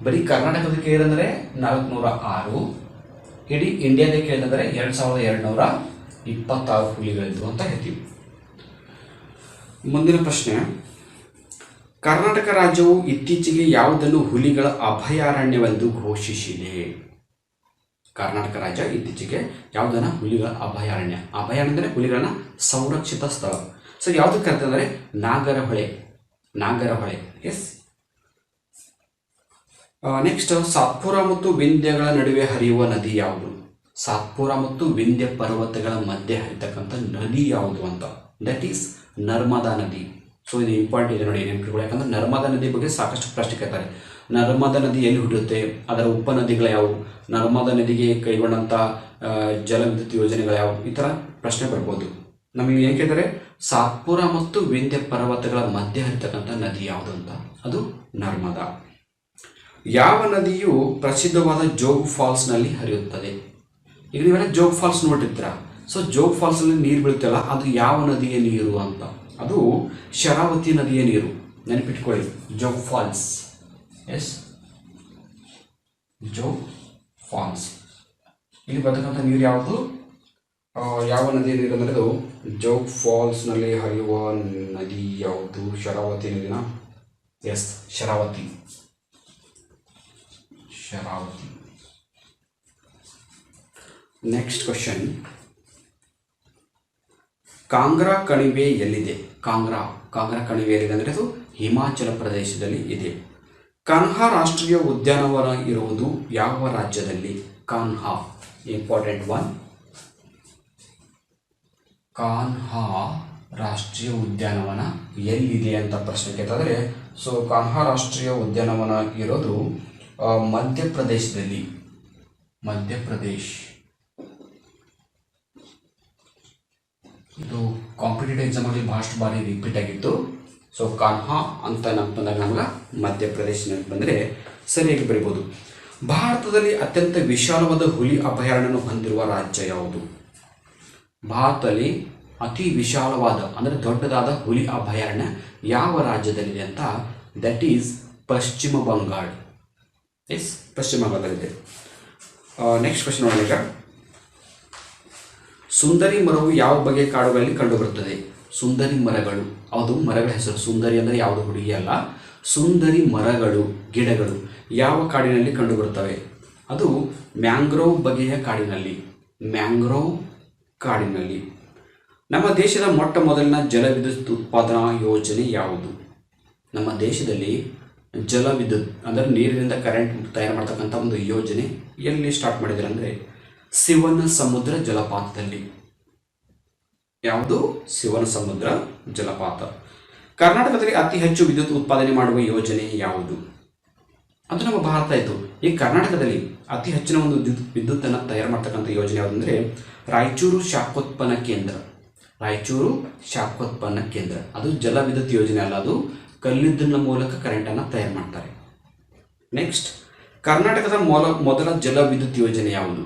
ಬರೀ ಕರ್ನಾಟಕದ ಕೇಳಿದ್ರೆ 406, ಇಡೀ ಇಂಡಿಯಾದ ಕೇಳಿದ್ರೆ 2226. 26 ಹುಲಿಗಳಿದ್ವು ಅಂತ ಹೇಳ್ತೀವಿ. ಮುಂದಿನ ಪ್ರಶ್ನೆ, ಕರ್ನಾಟಕ ರಾಜ್ಯವು ಇತ್ತೀಚೆಗೆ ಯಾವುದನ್ನು ಹುಲಿಗಳ ಅಭಯಾರಣ್ಯವೆಂದು ಘೋಷಿಸಿದೆ? ಕರ್ನಾಟಕ ರಾಜ್ಯ ಇತ್ತೀಚೆಗೆ ಯಾವುದನ್ನ ಹುಲಿಗಳ ಅಭಯಾರಣ್ಯ ಅಂದರೆ ಹುಲಿಗಳನ್ನ ಸಂರಕ್ಷಿತ ಸ್ಥಳ. ಸೊ ಯಾವುದು ಕರೆತಂದರೆ ನಾಗರಹೊಳೆ. ಎಸ್. ನೆಕ್ಸ್ಟ್, ಸಾತ್ಪುರ ಮತ್ತು ವಿಂಧ್ಯಗಳ ನಡುವೆ ಹರಿಯುವ ನದಿ ಯಾವುದು? ಸಾತ್ಪುರ ಮತ್ತು ವಿಂಧ್ಯ ಪರ್ವತಗಳ ಮಧ್ಯೆ ಹರಿತಕ್ಕಂಥ ನದಿ ಯಾವುದು ಅಂತ? ದಟ್ ಈಸ್ ನರ್ಮದಾ ನದಿ. ಸೊ ಇದು ಇಂಪಾರ್ಟೆಂಟ್ ಇದೆ ನೋಡಿ, ನೆನಪಿಟ್ಕೊಳ್ಳಿ. ಯಾಕಂದ್ರೆ ನರ್ಮದಾ ನದಿ ಬಗ್ಗೆ ಸಾಕಷ್ಟು ಪ್ರಶ್ನೆ ಕೇಳ್ತಾರೆ. ನರ್ಮದಾ ನದಿ ಎಲ್ಲಿ ಹುಟ್ಟುತ್ತೆ, ಅದರ ಉಪನದಿಗಳು ಯಾವುವು, ನರ್ಮದಾ ನದಿಗೆ ಕೈಗೊಂಡಂಥ ಜಲವಿದ್ಯುತ್ ಯೋಜನೆಗಳು ಯಾವುವು, ಈ ಥರ ಪ್ರಶ್ನೆ ಬರ್ಬೋದು. ನಮಗೆ ಏನು ಕೇಳಿದರೆ ಸಾತ್ಪುರ ಮತ್ತು ವಿಂಧ್ಯ ಪರ್ವತಗಳ ಮಧ್ಯೆ ಹರಿತಕ್ಕಂಥ ನದಿ ಯಾವುದು ಅಂತ? ಅದು ನರ್ಮದಾ. ಯಾವ ನದಿಯು ಪ್ರಸಿದ್ಧವಾದ ಜೋಗ್ ಫಾಲ್ಸ್ನಲ್ಲಿ ಹರಿಯುತ್ತದೆ? ಈಗ ನೀವೆಲ್ಲ ಜೋಗ್ ಫಾಲ್ಸ್ ನೋಡಿರ್ತೀರ. ಸೊ ಜೋಗ್ ಫಾಲ್ಸಲ್ಲಿ ನೀರು ಬೀಳುತ್ತಲ್ಲ, ಅದು ಯಾವ ನದಿಯ ನೀರು ಅಂತ? ಅದು ಶರಾವತಿ ನದಿಯ ನೀರು. ನೆನಪಿಟ್ಕೊಳ್ಳಿ, Jog falls. Yes, Jog falls. ಇಲ್ಲಿ ಬರ್ತಕ್ಕಂಥ ನೀರು ಯಾವುದು? ಯಾವ ನದಿಯ ನೀರು ಅಂದರೆ ಅದು ಜೋಗ್ ಫಾಲ್ಸ್ನಲ್ಲಿ ಹರಿಯುವ ನದಿ ಯಾವುದು? ಶರಾವತಿ ನದಿನ? Yes, Sharavati. Next question, Kangra ಕಣಿವೆ ಎಲ್ಲಿದೆ? ಕಾಂಗ್ರಾ ಕಣಿವೆ ಎಲ್ಲಿದೆ ಅಂದರೆ ಅದು ಹಿಮಾಚಲ ಪ್ರದೇಶದಲ್ಲಿ ಇದೆ. ಕನ್ಹಾ ರಾಷ್ಟ್ರೀಯ ಉದ್ಯಾನವನ ಇರುವುದು ಯಾವ ರಾಜ್ಯದಲ್ಲಿ? Kanha, important one. ಕಾನ್ಹಾ ರಾಷ್ಟ್ರೀಯ ಉದ್ಯಾನವನ ಎಲ್ಲಿದೆ ಅಂತ ಪ್ರಶ್ನೆ ಕೇಳಿದ್ರೆ, ಸೊ ಕಾನ್ಹಾ ರಾಷ್ಟ್ರೀಯ ಉದ್ಯಾನವನ ಇರೋದು ಮಧ್ಯಪ್ರದೇಶದಲ್ಲಿ. ಇದು ಕಾಂಪಿಟೇಟಿವ್ ಎಕ್ಸಾಮಲ್ಲಿ ಬಹಳಷ್ಟು ಬಾರಿ ರಿಪೀಟ್ ಆಗಿತ್ತು. ಸೊ ಕಾನ್ಹಾ ಅಂತ ಬಂದಾಗ ನಮ್ಗೆ ಮಧ್ಯಪ್ರದೇಶ ಬಂದರೆ ಸರಿಯಾಗಿ ಬರೀಬೋದು. ಭಾರತದಲ್ಲಿ ಅತ್ಯಂತ ವಿಶಾಲವಾದ ಹುಲಿ ಅಭಯಾರಣ್ಯವನ್ನು ಹೊಂದಿರುವ ರಾಜ್ಯ ಯಾವುದು? ಭಾರತದಲ್ಲಿ ಅತಿ ವಿಶಾಲವಾದ ಅಂದರೆ ದೊಡ್ಡದಾದ ಹುಲಿ ಅಭಯಾರಣ್ಯ ಯಾವ ರಾಜ್ಯದಲ್ಲಿದೆ ಅಂತ? ದಟ್ ಈಸ್ ಪಶ್ಚಿಮ ಬಂಗಾಳ. ಎಸ್, ಪಶ್ಚಿಮ ಬಂಗಾಳದಲ್ಲಿದೆ. ನೆಕ್ಸ್ಟ್ ಕ್ವಶನ್ ನೋಡೋಣ. ಈಗ ಸುಂದರಿ ಮರವು ಯಾವ ಬಗೆಯ ಕಾಡುಗಳಲ್ಲಿ ಕಂಡುಬರುತ್ತದೆ? ಸುಂದರಿ ಮರಗಳು, ಅದು ಮರಗಳ ಹೆಸರು. ಸುಂದರಿ ಅಂದರೆ ಯಾವುದು ಹುಡುಗಿ ಅಲ್ಲ. ಸುಂದರಿ ಮರಗಳು, ಗಿಡಗಳು ಯಾವ ಕಾಡಿನಲ್ಲಿ ಕಂಡುಬರುತ್ತವೆ? ಅದು ಮ್ಯಾಂಗ್ರೋವ್ ಬಗೆಯ ಕಾಡಿನಲ್ಲಿ. ನಮ್ಮ ದೇಶದ ಮೊಟ್ಟ ಮೊದಲಿನ ಜಲವಿದ್ಯುತ್ ಉತ್ಪಾದನಾ ಯೋಜನೆ ಯಾವುದು? ನಮ್ಮ ದೇಶದಲ್ಲಿ ಜಲವಿದ್ಯುತ್ ಅಂದರೆ ನೀರಿನಿಂದ ಕರೆಂಟ್ ತಯಾರು ಮಾಡ್ತಕ್ಕಂಥ ಒಂದು ಯೋಜನೆ ಎಲ್ಲಿ ಸ್ಟಾರ್ಟ್ ಮಾಡಿದ್ದಾರೆ ಅಂದರೆ ಶಿವನ ಸಮುದ್ರ ಜಲಪಾತದಲ್ಲಿ. ಯಾವುದು? ಶಿವನ ಸಮುದ್ರ ಜಲಪಾತ. ಕರ್ನಾಟಕದಲ್ಲಿ ಅತಿ ಹೆಚ್ಚು ವಿದ್ಯುತ್ ಉತ್ಪಾದನೆ ಮಾಡುವ ಯೋಜನೆ ಯಾವುದು? ಅದು ನಮ್ಮ ಭಾರತ ಆಯಿತು. ಈ ಕರ್ನಾಟಕದಲ್ಲಿ ಅತಿ ಹೆಚ್ಚಿನ ಒಂದು ವಿದ್ಯುತ್ತನ್ನು ತಯಾರು ಮಾಡ್ತಕ್ಕಂಥ ಯೋಜನೆ ಯಾವುದಂದರೆ ರಾಯಚೂರು ಶಾಖೋತ್ಪನ್ನ ಕೇಂದ್ರ. ಅದು ಜಲವಿದ್ಯುತ್ ಯೋಜನೆ ಅಲ್ಲ, ಅದು ಕಲ್ಲಿದ್ದಲಿನ ಮೂಲಕ ಕರೆಂಟನ್ನು ತಯಾರು ಮಾಡ್ತಾರೆ. ನೆಕ್ಸ್ಟ್, ಕರ್ನಾಟಕದ ಮೊದಲ ಜಲವಿದ್ಯುತ್ ಯೋಜನೆ ಯಾವುದು?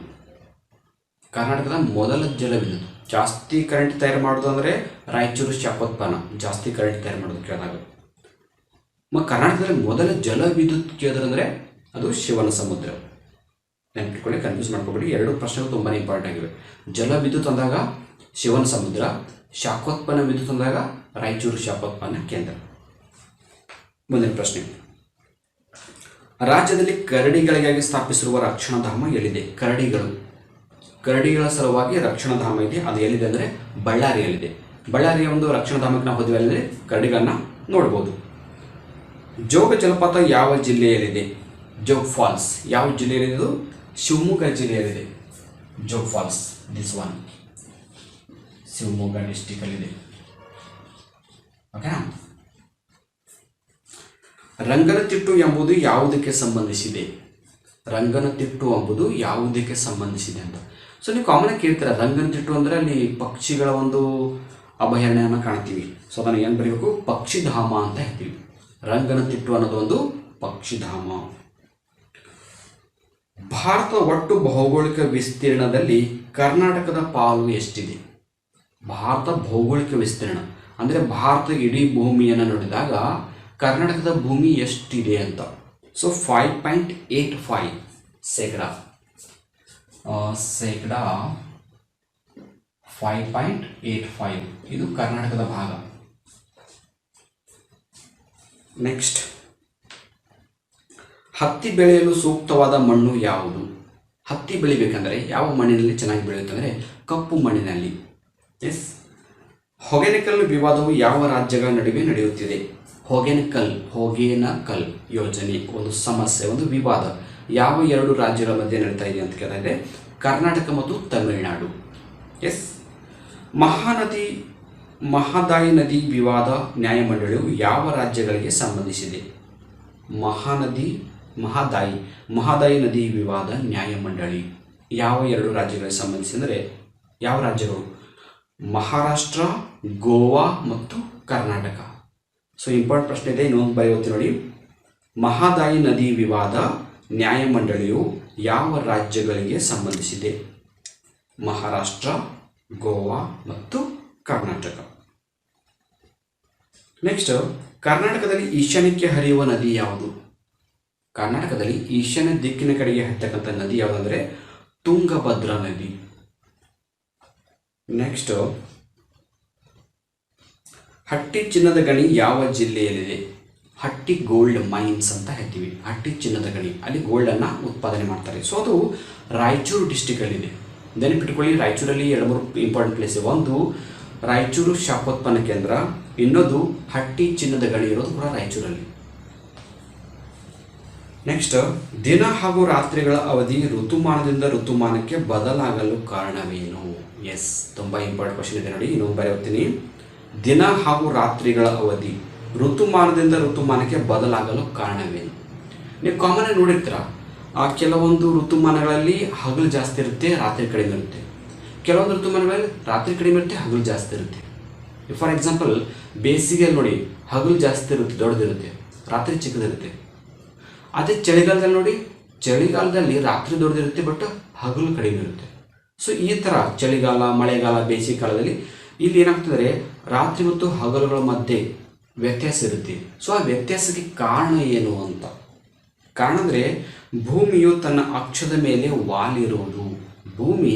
ಕರ್ನಾಟಕದ ಮೊದಲ ಜಲವಿದ್ಯುತ್ ಜಾಸ್ತಿ ಕರೆಂಟ್ ತಯಾರು ಮಾಡೋದು ಅಂದರೆ ರಾಯಚೂರು ಶಾಖೋತ್ಪನ್ನ, ಜಾಸ್ತಿ ಕರೆಂಟ್ ತಯಾರು ಮಾಡೋದು ಕೇಳಿದಾಗ. ಕರ್ನಾಟಕದಲ್ಲಿ ಮೊದಲ ಜಲವಿದ್ಯುತ್ ಕೇಂದ್ರ ಅಂದರೆ ಅದು ಶಿವನ ಸಮುದ್ರ. ನೆನಪಿಟ್ಕೊಳ್ಳಿ, ಕನ್ಫ್ಯೂಸ್ ಮಾಡ್ಕೊಬೇಡಿ. ಎರಡು ಪ್ರಶ್ನೆಗಳು ತುಂಬಾ ಇಂಪಾರ್ಟೆಂಟ್ ಆಗಿವೆ. ಜಲವಿದ್ಯುತ್ ಅಂದಾಗ ಶಿವನ ಸಮುದ್ರ, ಶಾಖೋತ್ಪನ್ನ ವಿದ್ಯುತ್ ಅಂದಾಗ ರಾಯಚೂರು ಶಾಖೋತ್ಪನ್ನ ಕೇಂದ್ರ. ಮುಂದಿನ ಪ್ರಶ್ನೆ, ರಾಜ್ಯದಲ್ಲಿ ಕರಡಿಗಳಿಗಾಗಿ ಸ್ಥಾಪಿಸಿರುವ ರಕ್ಷಣಾಧಾಮ ಎಲ್ಲಿದೆ? ಕರಡಿಗಳ ಸಲುವಾಗಿ ರಕ್ಷಣಾಧಾಮ ಇದೆ. ಅದು ಎಲ್ಲಿದೆ ಅಂದರೆ ಬಳ್ಳಾರಿಯಲ್ಲಿದೆ. ಬಳ್ಳಾರಿಯ ಒಂದು ರಕ್ಷಣಾಧಾಮಕ್ಕೆ ನಾವು ಹೋದ್ವಿ, ಅಲ್ಲಿದೆ ಕರಡಿಗಳನ್ನ ನೋಡ್ಬೋದು. ಜೋಗ ಜಲಪಾತ ಯಾವ ಜಿಲ್ಲೆಯಲ್ಲಿದೆ? ಜೋಗ್ ಫಾಲ್ಸ್ ಯಾವ ಜಿಲ್ಲೆಯಲ್ಲಿದೆ? ಇದು ಶಿವಮೊಗ್ಗ ಜಿಲ್ಲೆಯಲ್ಲಿದೆ. Jog falls, this one Shivamogga ಡಿಸ್ಟಿಕಲ್ಲಿದೆ. ಓಕೆನಾ? ರಂಗನತಿಟ್ಟು ಎಂಬುದು ಯಾವುದಕ್ಕೆ ಸಂಬಂಧಿಸಿದೆ? ರಂಗನತಿಟ್ಟು ಎಂಬುದು ಯಾವುದಕ್ಕೆ ಸಂಬಂಧಿಸಿದೆ ಅಂತ. ಸೊ ನೀವು ಕಾಮನ್ ಆಗಿ ಕೇಳ್ತೀರ, ರಂಗನತಿಟ್ಟು ಅಂದರೆ ಅಲ್ಲಿ ಪಕ್ಷಿಗಳ ಒಂದು ಅಭಯಾರಣ್ಯನ ಕಾಣ್ತೀವಿ. ಸೊ ಅದನ್ನು ಏನು ಬರೀಬೇಕು? ಪಕ್ಷಿಧಾಮ ಅಂತ ಹೇಳ್ತೀವಿ. ರಂಗನತಿಟ್ಟು ಅನ್ನೋದು ಒಂದು ಪಕ್ಷಿಧಾಮ. ಭಾರತದ ಒಟ್ಟು ಭೌಗೋಳಿಕ ವಿಸ್ತೀರ್ಣದಲ್ಲಿ ಕರ್ನಾಟಕದ ಪಾಲು ಎಷ್ಟಿದೆ? ಭಾರತ ಭೌಗೋಳಿಕ ವಿಸ್ತೀರ್ಣ ಅಂದರೆ ಭಾರತ ಇಡೀ ಭೂಮಿಯನ್ನು ನೋಡಿದಾಗ ಕರ್ನಾಟಕದ ಭೂಮಿ ಎಷ್ಟಿದೆ ಅಂತ. ಸೊ 5.85 ಶೇಕಡ 5.85 ಇದು ಕರ್ನಾಟಕದ ಭಾಗ. ನೆಕ್ಸ್ಟ್, ಹತ್ತಿ ಬೆಳೆಯಲು ಸೂಕ್ತವಾದ ಮಣ್ಣು ಯಾವುದು? ಹತ್ತಿ ಬೆಳಿಬೇಕಂದ್ರೆ ಯಾವ ಮಣ್ಣಿನಲ್ಲಿ ಚೆನ್ನಾಗಿ ಬೆಳೆಯುತ್ತೆ ಅಂದರೆ ಕಪ್ಪು ಮಣ್ಣಿನಲ್ಲಿ. ಎಸ್. ಹೊಗೆನಕಲ್ ವಿವಾದವು ಯಾವ ರಾಜ್ಯಗಳ ನಡುವೆ ನಡೆಯುತ್ತಿದೆ? ಹೊಗೇನಕಲ್ ಯೋಜನೆ ಒಂದು ಸಮಸ್ಯೆ, ಒಂದು ವಿವಾದ ಯಾವ ಎರಡು ರಾಜ್ಯಗಳ ಮಧ್ಯೆ ನಡೀತಾ ಇದೆ ಅಂತ ಕೇಳಿದ್ರೆ ಕರ್ನಾಟಕ ಮತ್ತು ತಮಿಳುನಾಡು. ಎಸ್. ಮಹದಾಯಿ ನದಿ ವಿವಾದ ನ್ಯಾಯಮಂಡಳಿಯು ಯಾವ ರಾಜ್ಯಗಳಿಗೆ ಸಂಬಂಧಿಸಿದೆ? ಮಹದಾಯಿ ನದಿ ವಿವಾದ ನ್ಯಾಯಮಂಡಳಿ ಯಾವ ಎರಡು ರಾಜ್ಯಗಳಿಗೆ ಸಂಬಂಧಿಸಿ ಅಂದರೆ ಯಾವ ರಾಜ್ಯಗಳು? ಮಹಾರಾಷ್ಟ್ರ, ಗೋವಾ ಮತ್ತು ಕರ್ನಾಟಕ. ಸೊ ಇಂಪಾರ್ಟೆಂಟ್ ಪ್ರಶ್ನೆ ಇದೆ, ಇನ್ನೊಂದು ಬರೆಯುತ್ತೆ ನೋಡಿ. ಮಹದಾಯಿ ನದಿ ವಿವಾದ ನ್ಯಾಯಮಂಡಳಿಯು ಯಾವ ರಾಜ್ಯಗಳಿಗೆ ಸಂಬಂಧಿಸಿದೆ? ಮಹಾರಾಷ್ಟ್ರ, ಗೋವಾ ಮತ್ತು ಕರ್ನಾಟಕ. ನೆಕ್ಸ್ಟ್, ಕರ್ನಾಟಕದಲ್ಲಿ ಈಶಾನ್ಯಕ್ಕೆ ಹರಿಯುವ ನದಿ ಯಾವುದು? ಕರ್ನಾಟಕದಲ್ಲಿ ಈಶಾನ್ಯ ದಿಕ್ಕಿನ ಕಡೆಗೆ ಹರಿತಕ್ಕಂಥ ನದಿ ಯಾವುದಂದ್ರೆ ತುಂಗಭದ್ರಾ ನದಿ. ನೆಕ್ಸ್ಟ್, ಹಟ್ಟಿ ಚಿನ್ನದ ಗಣಿ ಯಾವ ಜಿಲ್ಲೆಯಲ್ಲಿದೆ? ಹಟ್ಟಿ ಗೋಲ್ಡ್ ಮೈನ್ಸ್ ಅಂತ ಹೇಳ್ತೀವಿ. ಹಟ್ಟಿ ಚಿನ್ನದ ಗಣಿ, ಅಲ್ಲಿ ಗೋಲ್ಡನ್ನು ಉತ್ಪಾದನೆ ಮಾಡ್ತಾರೆ. ಸೊ ಅದು ರಾಯಚೂರು ಡಿಸ್ಟಿಕಲ್ಲಿದೆ. ನೆನಪಿಟ್ಕೊಳ್ಳಿ, ರಾಯಚೂರಲ್ಲಿ 2-3 important place. ಒಂದು ರಾಯಚೂರು ಶಾಖೋತ್ಪನ್ನ ಕೇಂದ್ರ, ಇನ್ನೊಂದು ಹಟ್ಟಿ ಚಿನ್ನದ ಗಣಿ ಇರೋದು ಕೂಡ ರಾಯಚೂರಲ್ಲಿ. ನೆಕ್ಸ್ಟ್, ದಿನ ಹಾಗೂ ರಾತ್ರಿಗಳ ಅವಧಿ ಋತುಮಾನದಿಂದ ಋತುಮಾನಕ್ಕೆ ಬದಲಾಗಲು ಕಾರಣವೇನು? ಎಸ್, ತುಂಬ ಇಂಪಾರ್ಟೆಂಟ್ ಕ್ವಶನ್ ಇದೆ ನೋಡಿ, ಇನ್ನೊಂದು ಬರೆಯುತ್ತೀನಿ. ದಿನ ಹಾಗೂ ರಾತ್ರಿಗಳ ಅವಧಿ ಋತುಮಾನದಿಂದ ಋತುಮಾನಕ್ಕೆ ಬದಲಾಗಲು ಕಾರಣವೇನು? ನೀವು ಕಾಮನ್ ಆಗಿ ನೋಡಿರ್ತೀರ, ಕೆಲವೊಂದು ಋತುಮಾನಗಳಲ್ಲಿ ಹಗಲು ಜಾಸ್ತಿ ಇರುತ್ತೆ, ರಾತ್ರಿ ಕಡಿಮೆ ಇರುತ್ತೆ. ಕೆಲವೊಂದು ಋತುಮಾನಗಳಲ್ಲಿ ರಾತ್ರಿ ಕಡಿಮೆ ಇರುತ್ತೆ, ಹಗಲು ಜಾಸ್ತಿ ಇರುತ್ತೆ. ಫಾರ್ ಎಕ್ಸಾಂಪಲ್, ಬೇಸಿಗೆಯಲ್ಲಿ ನೋಡಿ ಹಗಲು ಜಾಸ್ತಿ ಇರುತ್ತೆ, ದೊಡ್ಡದಿರುತ್ತೆ, ರಾತ್ರಿ ಚಿಕ್ಕದಿರುತ್ತೆ. ಅದೇ ಚಳಿಗಾಲದಲ್ಲಿ ನೋಡಿ, ಚಳಿಗಾಲದಲ್ಲಿ ರಾತ್ರಿ ದೊಡ್ಡದಿರುತ್ತೆ ಬಟ್ ಹಗಲು ಕಡಿಮೆ ಇರುತ್ತೆ. ಸೊ ಈ ಥರ ಚಳಿಗಾಲ, ಮಳೆಗಾಲ, ಬೇಸಿಗೆ ಕಾಲದಲ್ಲಿ ಇಲ್ಲಿ ಏನಾಗ್ತದೆ, ರಾತ್ರಿ ಮತ್ತು ಹಗಲುಗಳ ಮಧ್ಯೆ ವ್ಯತ್ಯಾಸ ಇರುತ್ತೆ. ಸೊ ಆ ವ್ಯತ್ಯಾಸಕ್ಕೆ ಕಾರಣ ಏನು ಅಂತ? ಕಾರಣ ಅಂದರೆ ಭೂಮಿಯು ತನ್ನ ಅಕ್ಷದ ಮೇಲೆ ವಾಲಿರುವುದು. ಭೂಮಿ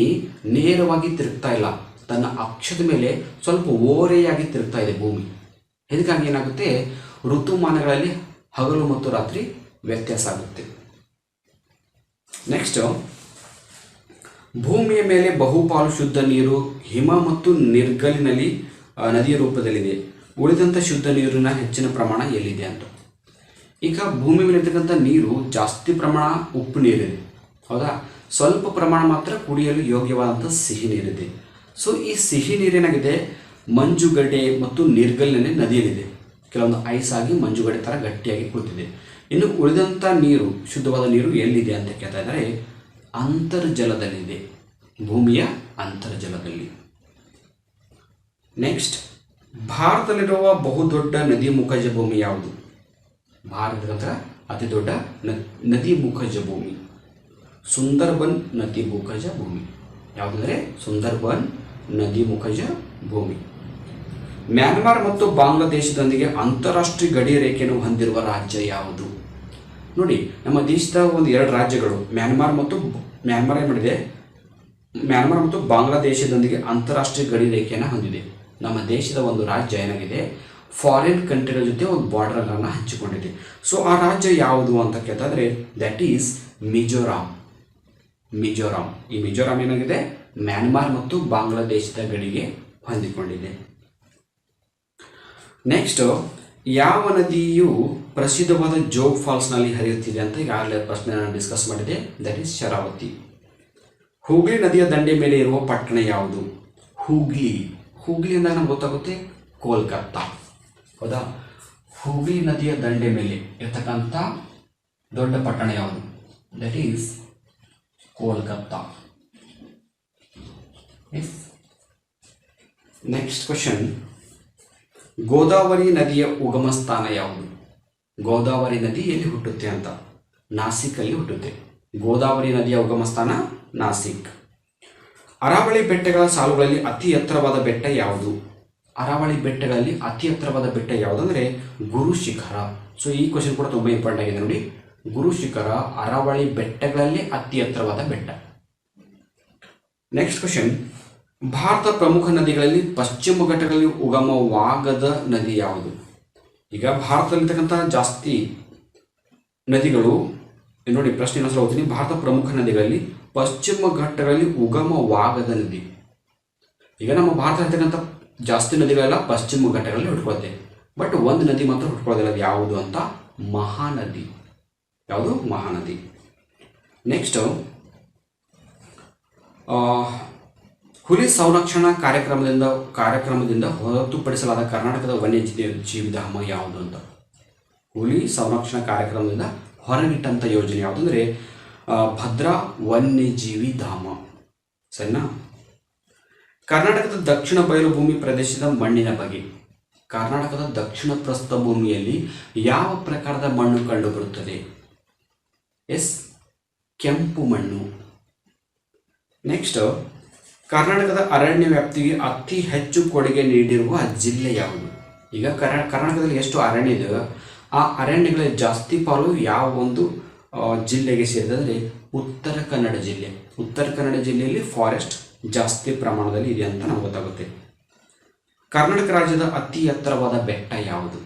ನೇರವಾಗಿ ತಿರುಗ್ತಾ ಇಲ್ಲ, ತನ್ನ ಅಕ್ಷದ ಮೇಲೆ ಸ್ವಲ್ಪ ಓರೆಯಾಗಿ ತಿರುಗ್ತಾ ಇದೆ ಭೂಮಿ. ಇದಕ್ಕಾಗಿ ಏನಾಗುತ್ತೆ, ಋತುಮಾನಗಳಲ್ಲಿ ಹಗಲು ಮತ್ತು ರಾತ್ರಿ ವ್ಯತ್ಯಾಸ ಆಗುತ್ತೆ. ನೆಕ್ಸ್ಟ್, ಭೂಮಿಯ ಮೇಲೆ ಬಹುಪಾಲು ಶುದ್ಧ ನೀರು ಹಿಮ ಮತ್ತು ನಿರ್ಗಲಿನಲ್ಲಿ ನದಿಯ ರೂಪದಲ್ಲಿದೆ. ಉಳಿದಂಥ ಶುದ್ಧ ನೀರಿನ ಹೆಚ್ಚಿನ ಪ್ರಮಾಣ ಎಲ್ಲಿದೆ ಅಂತ. ಈಗ ಭೂಮಿ ಮೇಲೆ ಇರ್ತಕ್ಕಂಥ ನೀರು ಜಾಸ್ತಿ ಪ್ರಮಾಣ ಉಪ್ಪು ನೀರಿದೆ, ಹೌದಾ? ಸ್ವಲ್ಪ ಪ್ರಮಾಣ ಮಾತ್ರ ಕುಡಿಯಲು ಯೋಗ್ಯವಾದಂಥ ಸಿಹಿ ನೀರಿದೆ. ಸೊ ಈ ಸಿಹಿ ನೀರೇನಾಗಿದೆ, ಮಂಜುಗಡ್ಡೆ ಮತ್ತು ನಿರ್ಗಲಿನಲ್ಲಿ ನದಿಯಲ್ಲಿದೆ. ಕೆಲವೊಂದು ಐಸ್ ಆಗಿ ಮಂಜುಗಡ್ಡೆ ಥರ ಗಟ್ಟಿಯಾಗಿ ಕುಳಿತಿದೆ. ಇನ್ನು ಉಳಿದಂಥ ನೀರು, ಶುದ್ಧವಾದ ನೀರು ಎಲ್ಲಿದೆ ಅಂತ ಕೇಳ್ತಾ ಇದ್ದಾರೆ, ಅಂತರ್ಜಲದಲ್ಲಿದೆ, ಭೂಮಿಯ ಅಂತರ್ಜಲದಲ್ಲಿ. ನೆಕ್ಸ್ಟ್, ಭಾರತದಲ್ಲಿರುವ ಬಹುದೊಡ್ಡ ನದಿ ಮುಖಜ ಭೂಮಿ ಯಾವುದು? ಭಾರತದ ಅತಿ ದೊಡ್ಡ ನದಿ ಮುಖಜ ಭೂಮಿ ಸುಂದರ್ಬನ್ ನದಿ ಮುಖಜ ಭೂಮಿ. ಯಾವುದಂದರೆ ಸುಂದರ್ಬನ್ ನದಿ ಮುಖಜ ಭೂಮಿ. ಮ್ಯಾನ್ಮಾರ್ ಮತ್ತು ಬಾಂಗ್ಲಾದೇಶದೊಂದಿಗೆ ಅಂತಾರಾಷ್ಟ್ರೀಯ ಗಡಿ ರೇಖೆಯನ್ನು ಹೊಂದಿರುವ ರಾಜ್ಯ ಯಾವುದು? ನೋಡಿ, ನಮ್ಮ ದೇಶದ ಒಂದು 2 ರಾಜ್ಯಗಳು ಮ್ಯಾನ್ಮಾರ್ ಮತ್ತು ಬಾಂಗ್ಲಾದೇಶದೊಂದಿಗೆ ಅಂತಾರಾಷ್ಟ್ರೀಯ ಗಡಿ ರೇಖೆಯನ್ನು ಹೊಂದಿದೆ. ನಮ್ಮ ದೇಶದ ಒಂದು ರಾಜ್ಯ ಏನಾಗಿದೆ, ಫಾರಿನ್ ಕಂಟ್ರಿಗಳ ಜೊತೆ ಒಂದು ಬಾರ್ಡರನ್ನು ಹಂಚಿಕೊಂಡಿದೆ. ಸೊ ಆ ರಾಜ್ಯ ಯಾವುದು ಅಂತ ಕೇಳ್ತಾದ್ರೆ ದಟ್ ಈಸ್ ಮಿಜೋರಾಂ. ಈ ಮಿಜೋರಾಂ ಏನಾಗಿದೆ, ಮ್ಯಾನ್ಮಾರ್ ಮತ್ತು ಬಾಂಗ್ಲಾದೇಶದ ಗಡಿಗೆ ಹೊಂದಿಕೊಂಡಿದೆ. ನೆಕ್ಸ್ಟ್, ಯಾವ ನದಿಯು ಪ್ರಸಿದ್ಧವಾದ ಜೋಗ್ ಫಾಲ್ಸ್ನಲ್ಲಿ ಹರಿಯುತ್ತಿದೆ ಅಂತ ಈಗಾಗಲೇ ಪ್ರಶ್ನೆ ನಾನು ಡಿಸ್ಕಸ್ ಮಾಡಿದೆ, ದಟ್ ಈಸ್ ಶರಾವತಿ. ಹೂಗ್ಲಿ ನದಿಯ ದಂಡೆ ಮೇಲೆ ಇರುವ ಪಟ್ಟಣ ಯಾವುದು? ಹೂಗ್ಲಿ ಅಂದಾಗ ನಮ್ಗೆ ಗೊತ್ತಾಗುತ್ತೆ ಕೋಲ್ಕತ್ತಾ, ಹೌದಾ? ಹೂಗ್ಲಿ ನದಿಯ ದಂಡೆ ಮೇಲೆ ಇರ್ತಕ್ಕಂಥ ದೊಡ್ಡ ಪಟ್ಟಣ ಯಾವುದು? That is Kolkata. Next question, Godavari ನದಿಯ ಉಗಮ ಸ್ಥಾನ ಯಾವುದು? ಗೋದಾವರಿ ನದಿ ಎಲ್ಲಿ ಹುಟ್ಟುತ್ತೆ ಅಂತ? ನಾಸಿಕಲ್ಲಿ ಹುಟ್ಟುತ್ತೆ. ಗೋದಾವರಿ ನದಿಯ ಉಗಮ ಸ್ಥಾನ ನಾಸಿಕ್. ಅರಾವಳಿ ಬೆಟ್ಟಗಳ ಸಾಲುಗಳಲ್ಲಿ ಅತಿ ಎತ್ತರವಾದ ಬೆಟ್ಟ ಯಾವುದು? ಅರಾವಳಿ ಬೆಟ್ಟಗಳಲ್ಲಿ ಅತಿ ಎತ್ತರವಾದ ಬೆಟ್ಟ ಯಾವುದಂದ್ರೆ ಗುರು ಶಿಖರ. ಸೊ ಈ ಕ್ವಶನ್ ಕೂಡ ತುಂಬ ಇಂಪಾರ್ಟೆಂಟ್ ಆಗಿದೆ ನೋಡಿ. ಗುರು ಶಿಖರ ಅರಾವಳಿ ಬೆಟ್ಟಗಳಲ್ಲಿ ಅತಿ ಎತ್ತರವಾದ ಬೆಟ್ಟ. ನೆಕ್ಸ್ಟ್ ಕ್ವಶನ್, ಭಾರತ ಪ್ರಮುಖ ನದಿಗಳಲ್ಲಿ ಪಶ್ಚಿಮ ಘಟ್ಟಗಳಲ್ಲಿ ಉಗಮವಾಗದ ನದಿ ಯಾವುದು? ಈಗ ಭಾರತದಲ್ಲಿರ್ತಕ್ಕಂಥ ಜಾಸ್ತಿ ನದಿಗಳು ನೋಡಿ, ಪ್ರಶ್ನೆ ಇನ್ನೊಂದ್ಸಲ ಓದ್ತೀನಿ. ಭಾರತ ಪ್ರಮುಖ ನದಿಗಳಲ್ಲಿ ಪಶ್ಚಿಮ ಘಟ್ಟಗಳಲ್ಲಿ ಉಗಮವಾಗದ ನದಿ. ಈಗ ನಮ್ಮ ಭಾರತ ಇರ್ತಕ್ಕಂಥ ಜಾಸ್ತಿ ನದಿಗಳೆಲ್ಲ ಪಶ್ಚಿಮ ಘಟ್ಟಗಳಲ್ಲಿ ಹುಟ್ಕೊಳ್ತೆ, ಬಟ್ ಒಂದು ನದಿ ಮಾತ್ರ ಹುಟ್ಕೊಳ್ಳೋದಿಲ್ಲ. ಅದು ಯಾವುದು ಅಂತ? ಮಹಾನದಿ. ಯಾವುದು? ಮಹಾನದಿ. ನೆಕ್ಸ್ಟ್, ಹುಲಿ ಸಂರಕ್ಷಣಾ ಕಾರ್ಯಕ್ರಮದಿಂದ ಹೊರತುಪಡಿಸಲಾದ ಕರ್ನಾಟಕದ ವನ್ಯಜೀವಿ ಧಾಮ ಯಾವುದು ಅಂತ. ಹುಲಿ ಸಂರಕ್ಷಣಾ ಕಾರ್ಯಕ್ರಮದಿಂದ ಹೊರಗಿಟ್ಟಂಥ ಯೋಜನೆ ಯಾವುದು ಅಂದರೆ ಭದ್ರಾ ವನ್ಯಜೀವಿ ಧಾಮ. ಸರಿನಾ? ಕರ್ನಾಟಕದ ದಕ್ಷಿಣ ಬಯಲು ಭೂಮಿ ಪ್ರದೇಶದ ಮಣ್ಣಿನ ಬಗೆ. ಕರ್ನಾಟಕದ ದಕ್ಷಿಣ ಪ್ರಸ್ಥಭೂಮಿಯಲ್ಲಿ ಯಾವ ಪ್ರಕಾರದ ಮಣ್ಣು ಕಂಡುಬರುತ್ತದೆ? ಎಸ್, ಕೆಂಪು ಮಣ್ಣು. ನೆಕ್ಸ್ಟ್, ಕರ್ನಾಟಕದ ಅರಣ್ಯ ವ್ಯಾಪ್ತಿಗೆ ಅತಿ ಹೆಚ್ಚು ಕೊಡುಗೆ ನೀಡಿರುವ ಜಿಲ್ಲೆ ಯಾವುದು? ಈಗ ಕರ್ನಾಟಕದಲ್ಲಿ ಎಷ್ಟು ಅರಣ್ಯ ಇದೆ, ಆ ಅರಣ್ಯಗಳ ಜಾಸ್ತಿ ಪಾಲು ಯಾವ ಒಂದು ಜಿಲ್ಲೆಗೆ ಸೇರಿದೆ ಅಂದರೆ ಉತ್ತರ ಕನ್ನಡ ಜಿಲ್ಲೆ. ಉತ್ತರ ಕನ್ನಡ ಜಿಲ್ಲೆಯಲ್ಲಿ ಫಾರೆಸ್ಟ್ ಜಾಸ್ತಿ ಪ್ರಮಾಣದಲ್ಲಿ ಇದೆ ಅಂತ ನಮ್ಗೆ ಗೊತ್ತಾಗುತ್ತೆ. ಕರ್ನಾಟಕ ರಾಜ್ಯದ ಅತಿ ಎತ್ತರವಾದ ಬೆಟ್ಟ ಯಾವುದು?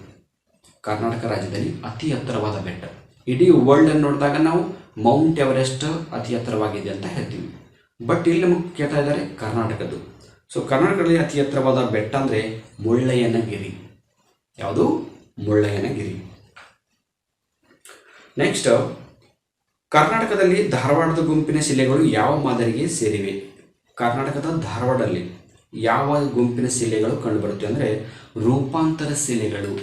ಕರ್ನಾಟಕ ರಾಜ್ಯದಲ್ಲಿ ಅತಿ ಎತ್ತರವಾದ ಬೆಟ್ಟ, ಇಡೀ ವರ್ಲ್ಡ್ ಅನ್ನು ನೋಡಿದಾಗ ನಾವು ಮೌಂಟ್ ಎವರೆಸ್ಟ್ ಅತಿ ಎತ್ತರವಾಗಿದೆ ಅಂತ ಹೇಳ್ತೀವಿ. ಬಟ್ ಇಲ್ಲಿ ನಮಗೆ ಕೇಳ್ತಾ ಇದ್ದಾರೆ ಕರ್ನಾಟಕದ್ದು. ಸೊ ಕರ್ನಾಟಕದಲ್ಲಿ ಅತಿ ಎತ್ತರವಾದ ಬೆಟ್ಟ ಅಂದರೆ ಮುಳ್ಳಯ್ಯನಗಿರಿ. ಯಾವುದು? ಮುಳ್ಳಯ್ಯನಗಿರಿ. ನೆಕ್ಸ್ಟ್, ಕರ್ನಾಟಕದಲ್ಲಿ ಧಾರವಾಡದ ಗುಂಪಿನ ಶಿಲೆಗಳು ಯಾವ ಮಾದರಿಗೆ ಸೇರಿವೆ? ಕರ್ನಾಟಕದ ಧಾರವಾಡದಲ್ಲಿ ಯಾವ ಗುಂಪಿನ ಶಿಲೆಗಳು ಕಂಡುಬರುತ್ತೆ ಅಂದರೆ ರೂಪಾಂತರ ಶಿಲೆಗಳು.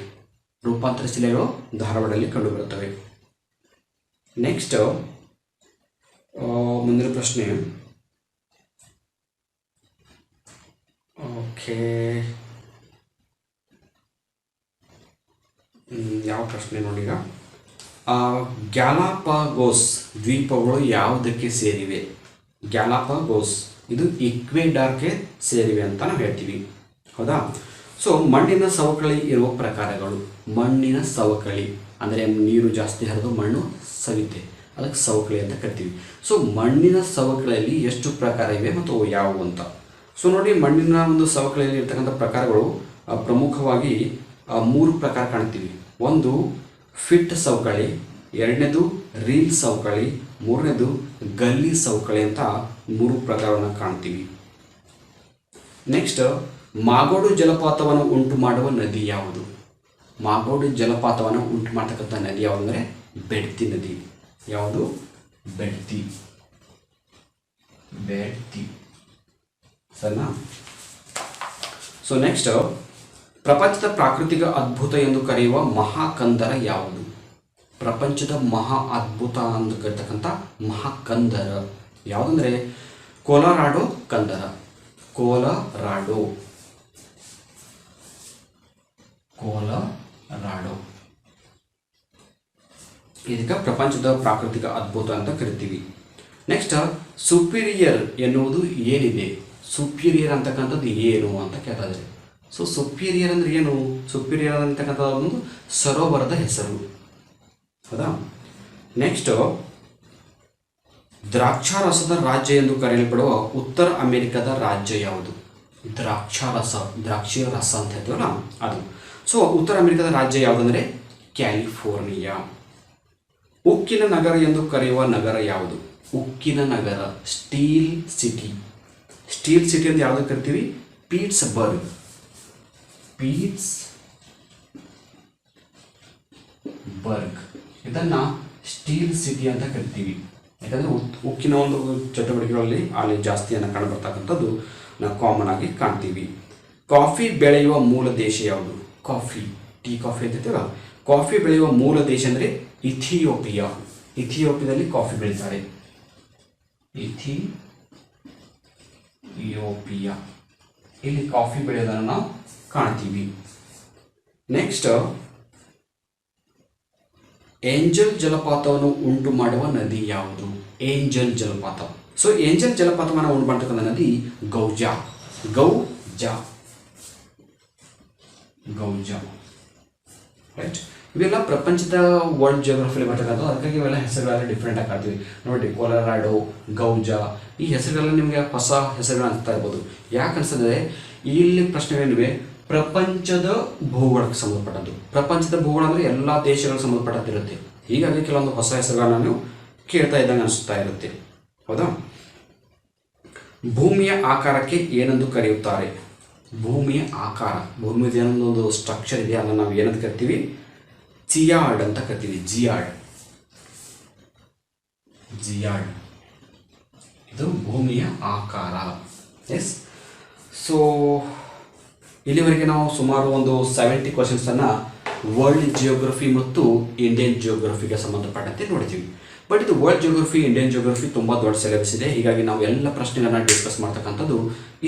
ರೂಪಾಂತರ ಶಿಲೆಗಳು ಧಾರವಾಡದಲ್ಲಿ ಕಂಡುಬರುತ್ತವೆ. ನೆಕ್ಸ್ಟ್, ಮುಂದಿನ ಪ್ರಶ್ನೆ. ಓಕೆ, ಯಾವ ಪ್ರಶ್ನೆ ನೋಡಿ. ಈಗ ಗ್ಯಾಲಾಪಗೋಸ್ ದ್ವೀಪಗಳು ಯಾವುದಕ್ಕೆ ಸೇರಿವೆ? ಗ್ಯಾಲಾಪಗೋಸ್ ಇದು ಈಕ್ವೆಡಾರ್ಗೆ ಸೇರಿವೆ ಅಂತ ನಾವು ಹೇಳ್ತೀವಿ, ಹೌದಾ? ಸೊ ಮಣ್ಣಿನ ಸವಕಳಿ ಇರುವ ಪ್ರಕಾರಗಳು. ಮಣ್ಣಿನ ಸವಕಳಿ ಅಂದರೆ ನೀರು ಜಾಸ್ತಿ ಹರಿದು ಮಣ್ಣು ಸವಿತೆ, ಅದಕ್ಕೆ ಸವಕಳಿ ಅಂತ ಕರಿತೀವಿ. ಸೊ ಮಣ್ಣಿನ ಸವಕಳಿಯಲ್ಲಿ ಎಷ್ಟು ಪ್ರಕಾರ ಇವೆ ಮತ್ತು ಯಾವುವು ಅಂತ. ಸೊ ನೋಡಿ, ಮಣ್ಣಿನ ಒಂದು ಸವಕಳಿಯಲ್ಲಿ ಇರ್ತಕ್ಕಂಥ ಪ್ರಕಾರಗಳು ಪ್ರಮುಖವಾಗಿ 3 ಪ್ರಕಾರ ಕಾಣ್ತೀವಿ. ಒಂದು ಫಿಟ್ ಸವಕಳಿ, ಎರಡನೇದು ರೀಲ್ ಸವಕಳಿ, ಮೂರನೇದು ಗಲ್ಲಿ ಸವಕಳಿ ಅಂತ 3 ಪ್ರಕಾರವನ್ನು ಕಾಣ್ತೀವಿ. ನೆಕ್ಸ್ಟ್, ಮಾಗೋಡು ಜಲಪಾತವನ್ನು ಉಂಟು ಮಾಡುವ ನದಿ ಯಾವುದು? ಮಾಗೋಡು ಜಲಪಾತವನ್ನು ಉಂಟು ಮಾಡ್ತಕ್ಕಂಥ ನದಿ ಯಾವುದು ಅಂದರೆ ಬೆಡ್ತಿ ನದಿ. ಯಾವುದು? ಬೆಡ್ತಿ. ಸರಿನಾ? ಸೊ ನೆಕ್ಸ್ಟ್, ಪ್ರಪಂಚದ ಪ್ರಾಕೃತಿಕ ಅದ್ಭುತ ಎಂದು ಕರೆಯುವ ಮಹಾಕಂದರ ಯಾವುದು? ಪ್ರಪಂಚದ ಮಹಾ ಅದ್ಭುತ ಅಂತ ಕರೀತಕ್ಕಂಥ ಮಹಾಕಂದರ ಯಾವುದಂದರೆ ಕೊಲರಾಡೋ ಕಂದರ. ಕೊಲರಾಡೋ ಇದಕ್ಕೆ ಪ್ರಪಂಚದ ಪ್ರಾಕೃತಿಕ ಅದ್ಭುತ ಅಂತ ಕರಿತೀವಿ. ನೆಕ್ಸ್ಟ್, ಸುಪೀರಿಯರ್ ಎನ್ನುವುದು ಏನಿದೆ? ಸುಪೀರಿಯರ್ ಅಂತಕ್ಕಂಥದ್ದು ಏನು ಅಂತ ಕೇಳ್ತಾ ಇದ್ದಾರೆ. ಸೊ ಸುಪೀರಿಯರ್ ಅಂದರೆ ಏನು? ಸುಪೀರಿಯರ್ ಅಂತಕ್ಕಂಥ ಒಂದು ಸರೋವರದ ಹೆಸರು, ಹೌದಾ? ನೆಕ್ಸ್ಟ್, ದ್ರಾಕ್ಷಾರಸದ ರಾಜ್ಯ ಎಂದು ಕರೆಯಲ್ಪಡುವ ಉತ್ತರ ಅಮೆರಿಕದ ರಾಜ್ಯ ಯಾವುದು? ದ್ರಾಕ್ಷಿ ರಸ ಅಂತ ಹೇಳ್ತೀವಲ್ಲ ಅದು. ಸೊ ಉತ್ತರ ಅಮೆರಿಕದ ರಾಜ್ಯ ಯಾವುದಂದರೆ ಕ್ಯಾಲಿಫೋರ್ನಿಯಾ. ಉಕ್ಕಿನ ನಗರ ಎಂದು ಕರೆಯುವ ನಗರ ಯಾವುದು? ಉಕ್ಕಿನ ನಗರ, ಸ್ಟೀಲ್ ಸಿಟಿ. ಸ್ಟೀಲ್ ಸಿಟಿ ಅಂತ ಯಾವುದು ಕರಿತೀವಿ? ಪೀಟ್ಸ್ಬರ್ಗ್. ಇದನ್ನು ಸ್ಟೀಲ್ ಸಿಟಿ ಅಂತ ಕರಿತೀವಿ. ಯಾಕಂದರೆ ಉಕ್ಕಿನ ಒಂದು ಚಟುವಟಿಕೆಗಳಲ್ಲಿ ಅಲ್ಲಿ ಜಾಸ್ತಿಯನ್ನು ಕಂಡುಬರ್ತಕ್ಕಂಥದ್ದು ನಾವು ಕಾಮನ್ ಆಗಿ ಕಾಣ್ತೀವಿ. ಕಾಫಿ ಬೆಳೆಯುವ ಮೂಲ ದೇಶ ಯಾವುದು? ಟೀ ಕಾಫಿ ಅಂತಿರ್ತೀವಲ್ಲ, ಕಾಫಿ ಬೆಳೆಯುವ ಮೂಲ ದೇಶ ಅಂದರೆ ಇಥಿಯೋಪಿಯಾ. ಇಥಿಯೋಪಿಯಾದಲ್ಲಿ ಕಾಫಿ ಬೆಳೀತಾರೆ. ಇಥಿಯೋಪಿಯಾ ಇಲ್ಲಿ ಕಾಫಿ ಬೆಳೆಯೋದನ್ನು ನಾವು ಕಾಣ್ತೀವಿ. ನೆಕ್ಸ್ಟ್, ಏಂಜಲ್ ಜಲಪಾತವನ್ನು ಉಂಟು ಮಾಡುವ ನದಿ ಯಾವುದು? ಏಂಜಲ್ ಜಲಪಾತ. ಸೊ ಏಂಜಲ್ ಜಲಪಾತವನ್ನು ಉಂಟು ಮಾಡ್ತಕ್ಕಂಥ ನದಿ ಗೌಜಾ. ರೈಟ್. ಇವೆಲ್ಲ ಪ್ರಪಂಚದ ವರ್ಲ್ಡ್ ಜಿಯೋಗ್ರಫಿಲಿ ಬರ್ತಕ್ಕಂಥ, ಅದಕ್ಕಾಗಿ ಇವೆಲ್ಲ ಹೆಸರುಗಳೆಲ್ಲ ಡಿಫ್ರೆಂಟ್ ಆಗಿ ಕಾಣ್ತೀವಿ ನೋಡಿ. ಕೊಲರಾಡೋ, ಗೌಜಾ, ಈ ಹೆಸರುಗಳೆಲ್ಲ ನಿಮಗೆ ಹೊಸ ಹೆಸರುಗಳು ಅನಿಸ್ತಾ ಇರ್ಬೋದು. ಯಾಕೆ ಅನಿಸ್ತದೆ, ಇಲ್ಲಿ ಪ್ರಶ್ನೆಗಳಿವೆ ಪ್ರಪಂಚದ ಭೂಗೋಳಕ್ಕೆ ಸಂಬಂಧಪಟ್ಟದ್ದು. ಪ್ರಪಂಚದ ಭೂಗೋಳ ಅಂದರೆ ಎಲ್ಲ ದೇಶಗಳಿಗೆ ಸಂಬಂಧಪಟ್ಟಂತಿರುತ್ತೆ. ಹೀಗಾಗಿ ಕೆಲವೊಂದು ಹೊಸ ಹೆಸರುಗಳನ್ನ ನೀವು ಕೇಳ್ತಾ ಇದ್ದಂಗೆ ಅನಿಸ್ತಾ ಇರುತ್ತೆ, ಹೌದಾ. ಭೂಮಿಯ ಆಕಾರಕ್ಕೆ ಏನೆಂದು ಕರೆಯುತ್ತಾರೆ? ಭೂಮಿಯ ಆಕಾರ, ಭೂಮಿಯ ಏನೊಂದು ಸ್ಟ್ರಕ್ಚರ್ ಇದೆ, ಅದನ್ನು ನಾವು ಏನಂತ ಕರಿತೀವಿ? ಜಿಯಾಡ್ ಅಂತ ಕರಿತೀವಿ. ಜಿಯಾಡ್, ಜಿಯಾಡ್ ಇದು ಭೂಮಿಯ ಆಕಾರ. ಎಸ್. ಸೊ ಇಲ್ಲಿವರೆಗೆ ನಾವು ಸುಮಾರು ಒಂದು 70 ಕ್ವಶನ್ಸನ್ನು ವರ್ಲ್ಡ್ ಜಿಯೋಗ್ರಫಿ ಮತ್ತು ಇಂಡಿಯನ್ ಜಿಯೋಗ್ರಫಿಗೆ ಸಂಬಂಧಪಟ್ಟಂತೆ ನೋಡ್ತೀವಿ. ಬಟ್ ಇದು ವರ್ಲ್ಡ್ ಜಿಯೋಗ್ರಫಿ, ಇಂಡಿಯನ್ ಜಿಯೋಗ್ರಫಿ ತುಂಬ ದೊಡ್ಡ ಸಿಲೆಬಸ್ ಇದೆ. ಹೀಗಾಗಿ ನಾವು ಎಲ್ಲ ಪ್ರಶ್ನೆಗಳನ್ನ ಡಿಸ್ಕಸ್ ಮಾಡ್ತಕ್ಕಂಥದ್ದು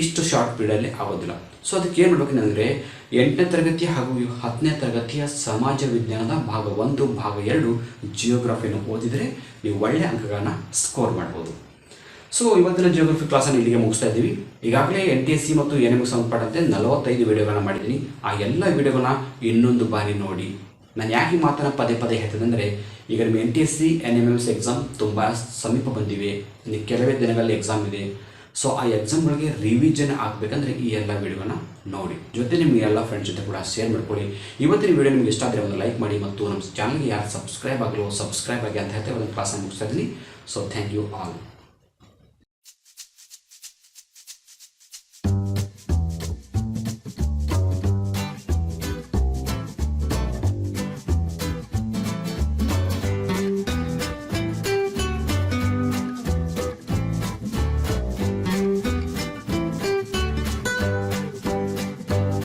ಇಷ್ಟು ಶಾರ್ಟ್ ಪೀರಿಯಡಲ್ಲಿ ಆಗೋದಿಲ್ಲ. ಸೊ ಅದಕ್ಕೆ ಏನು ಮಾಡಬೇಕಂದ್ರೆ 8ನೇ ತರಗತಿ ಹಾಗೂ 10ನೇ ತರಗತಿಯ ಸಮಾಜ ವಿಜ್ಞಾನದ ಭಾಗ 1, ಭಾಗ 2 ಜಿಯೋಗ್ರಫಿಯನ್ನು ಓದಿದರೆ ನೀವು ಒಳ್ಳೆಯ ಅಂಕಗಳನ್ನು ಸ್ಕೋರ್ ಮಾಡ್ಬೋದು. ಸೊ ಇವತ್ತಿನ ಜಿಯೋಗ್ರಫಿ ಕ್ಲಾಸನ್ನು ಇಲ್ಲಿಗೆ ಮುಗಿಸ್ತಾ ಇದ್ದೀವಿ. ಈಗಾಗಲೇ NTSC ಮತ್ತು NMS ಸಂಬಂಧಪಟ್ಟಂತೆ 45 ವಿಡಿಯೋಗಳನ್ನ ಮಾಡಿದ್ದೀನಿ. ಆ ಎಲ್ಲ ವಿಡಿಯೋಗಳನ್ನ ಇನ್ನೊಂದು ಬಾರಿ ನೋಡಿ. ನಾನು ಯಾಕೆ ಈ ಮಾತನ್ನು ಪದೇ ಪದೇ ಹೇಳ್ತದೆ ಅಂದರೆ, ಈಗ ನಿಮ್ಮ NTSC NMS ಎಕ್ಸಾಮ್ ತುಂಬ ಸಮೀಪ ಬಂದಿವೆ. ಇನ್ನು ಕೆಲವೇ ದಿನಗಳಲ್ಲಿ ಎಕ್ಸಾಮ್ ಇದೆ. ಸೊ ಆ ಎಕ್ಸಾಮ್ಗಳಿಗೆ ರಿವಿಷನ್ ಆಗಬೇಕಂದ್ರೆ ಈ ಎಲ್ಲ ವಿಡಿಯೋನ ನೋಡಿ, ಜೊತೆ ನಿಮಗೆ ಎಲ್ಲ ಫ್ರೆಂಡ್ಸ್ ಜೊತೆ ಕೂಡ ಶೇರ್ ಮಾಡ್ಕೊಳ್ಳಿ. ಇವತ್ತಿನ ವಿಡಿಯೋ ನಿಮಗೆ ಇಷ್ಟ ಆದರೆ ಒಂದು ಲೈಕ್ ಮಾಡಿ, ಮತ್ತು ನಮ್ಮ ಚಾನಲ್ಗೆ ಯಾರು ಸಬ್ಸ್ಕ್ರೈಬ್ ಆಗಲು ಸಬ್ಸ್ಕ್ರೈಬ್ ಆಗಿ ಅಂತ ಹೇಳ್ತೇವೆ. ಒಂದು ಕ್ಲಾಸನ್ನು ಮುಗಿಸ್ತಾ ಇದ್ದೀನಿ. So thank you all.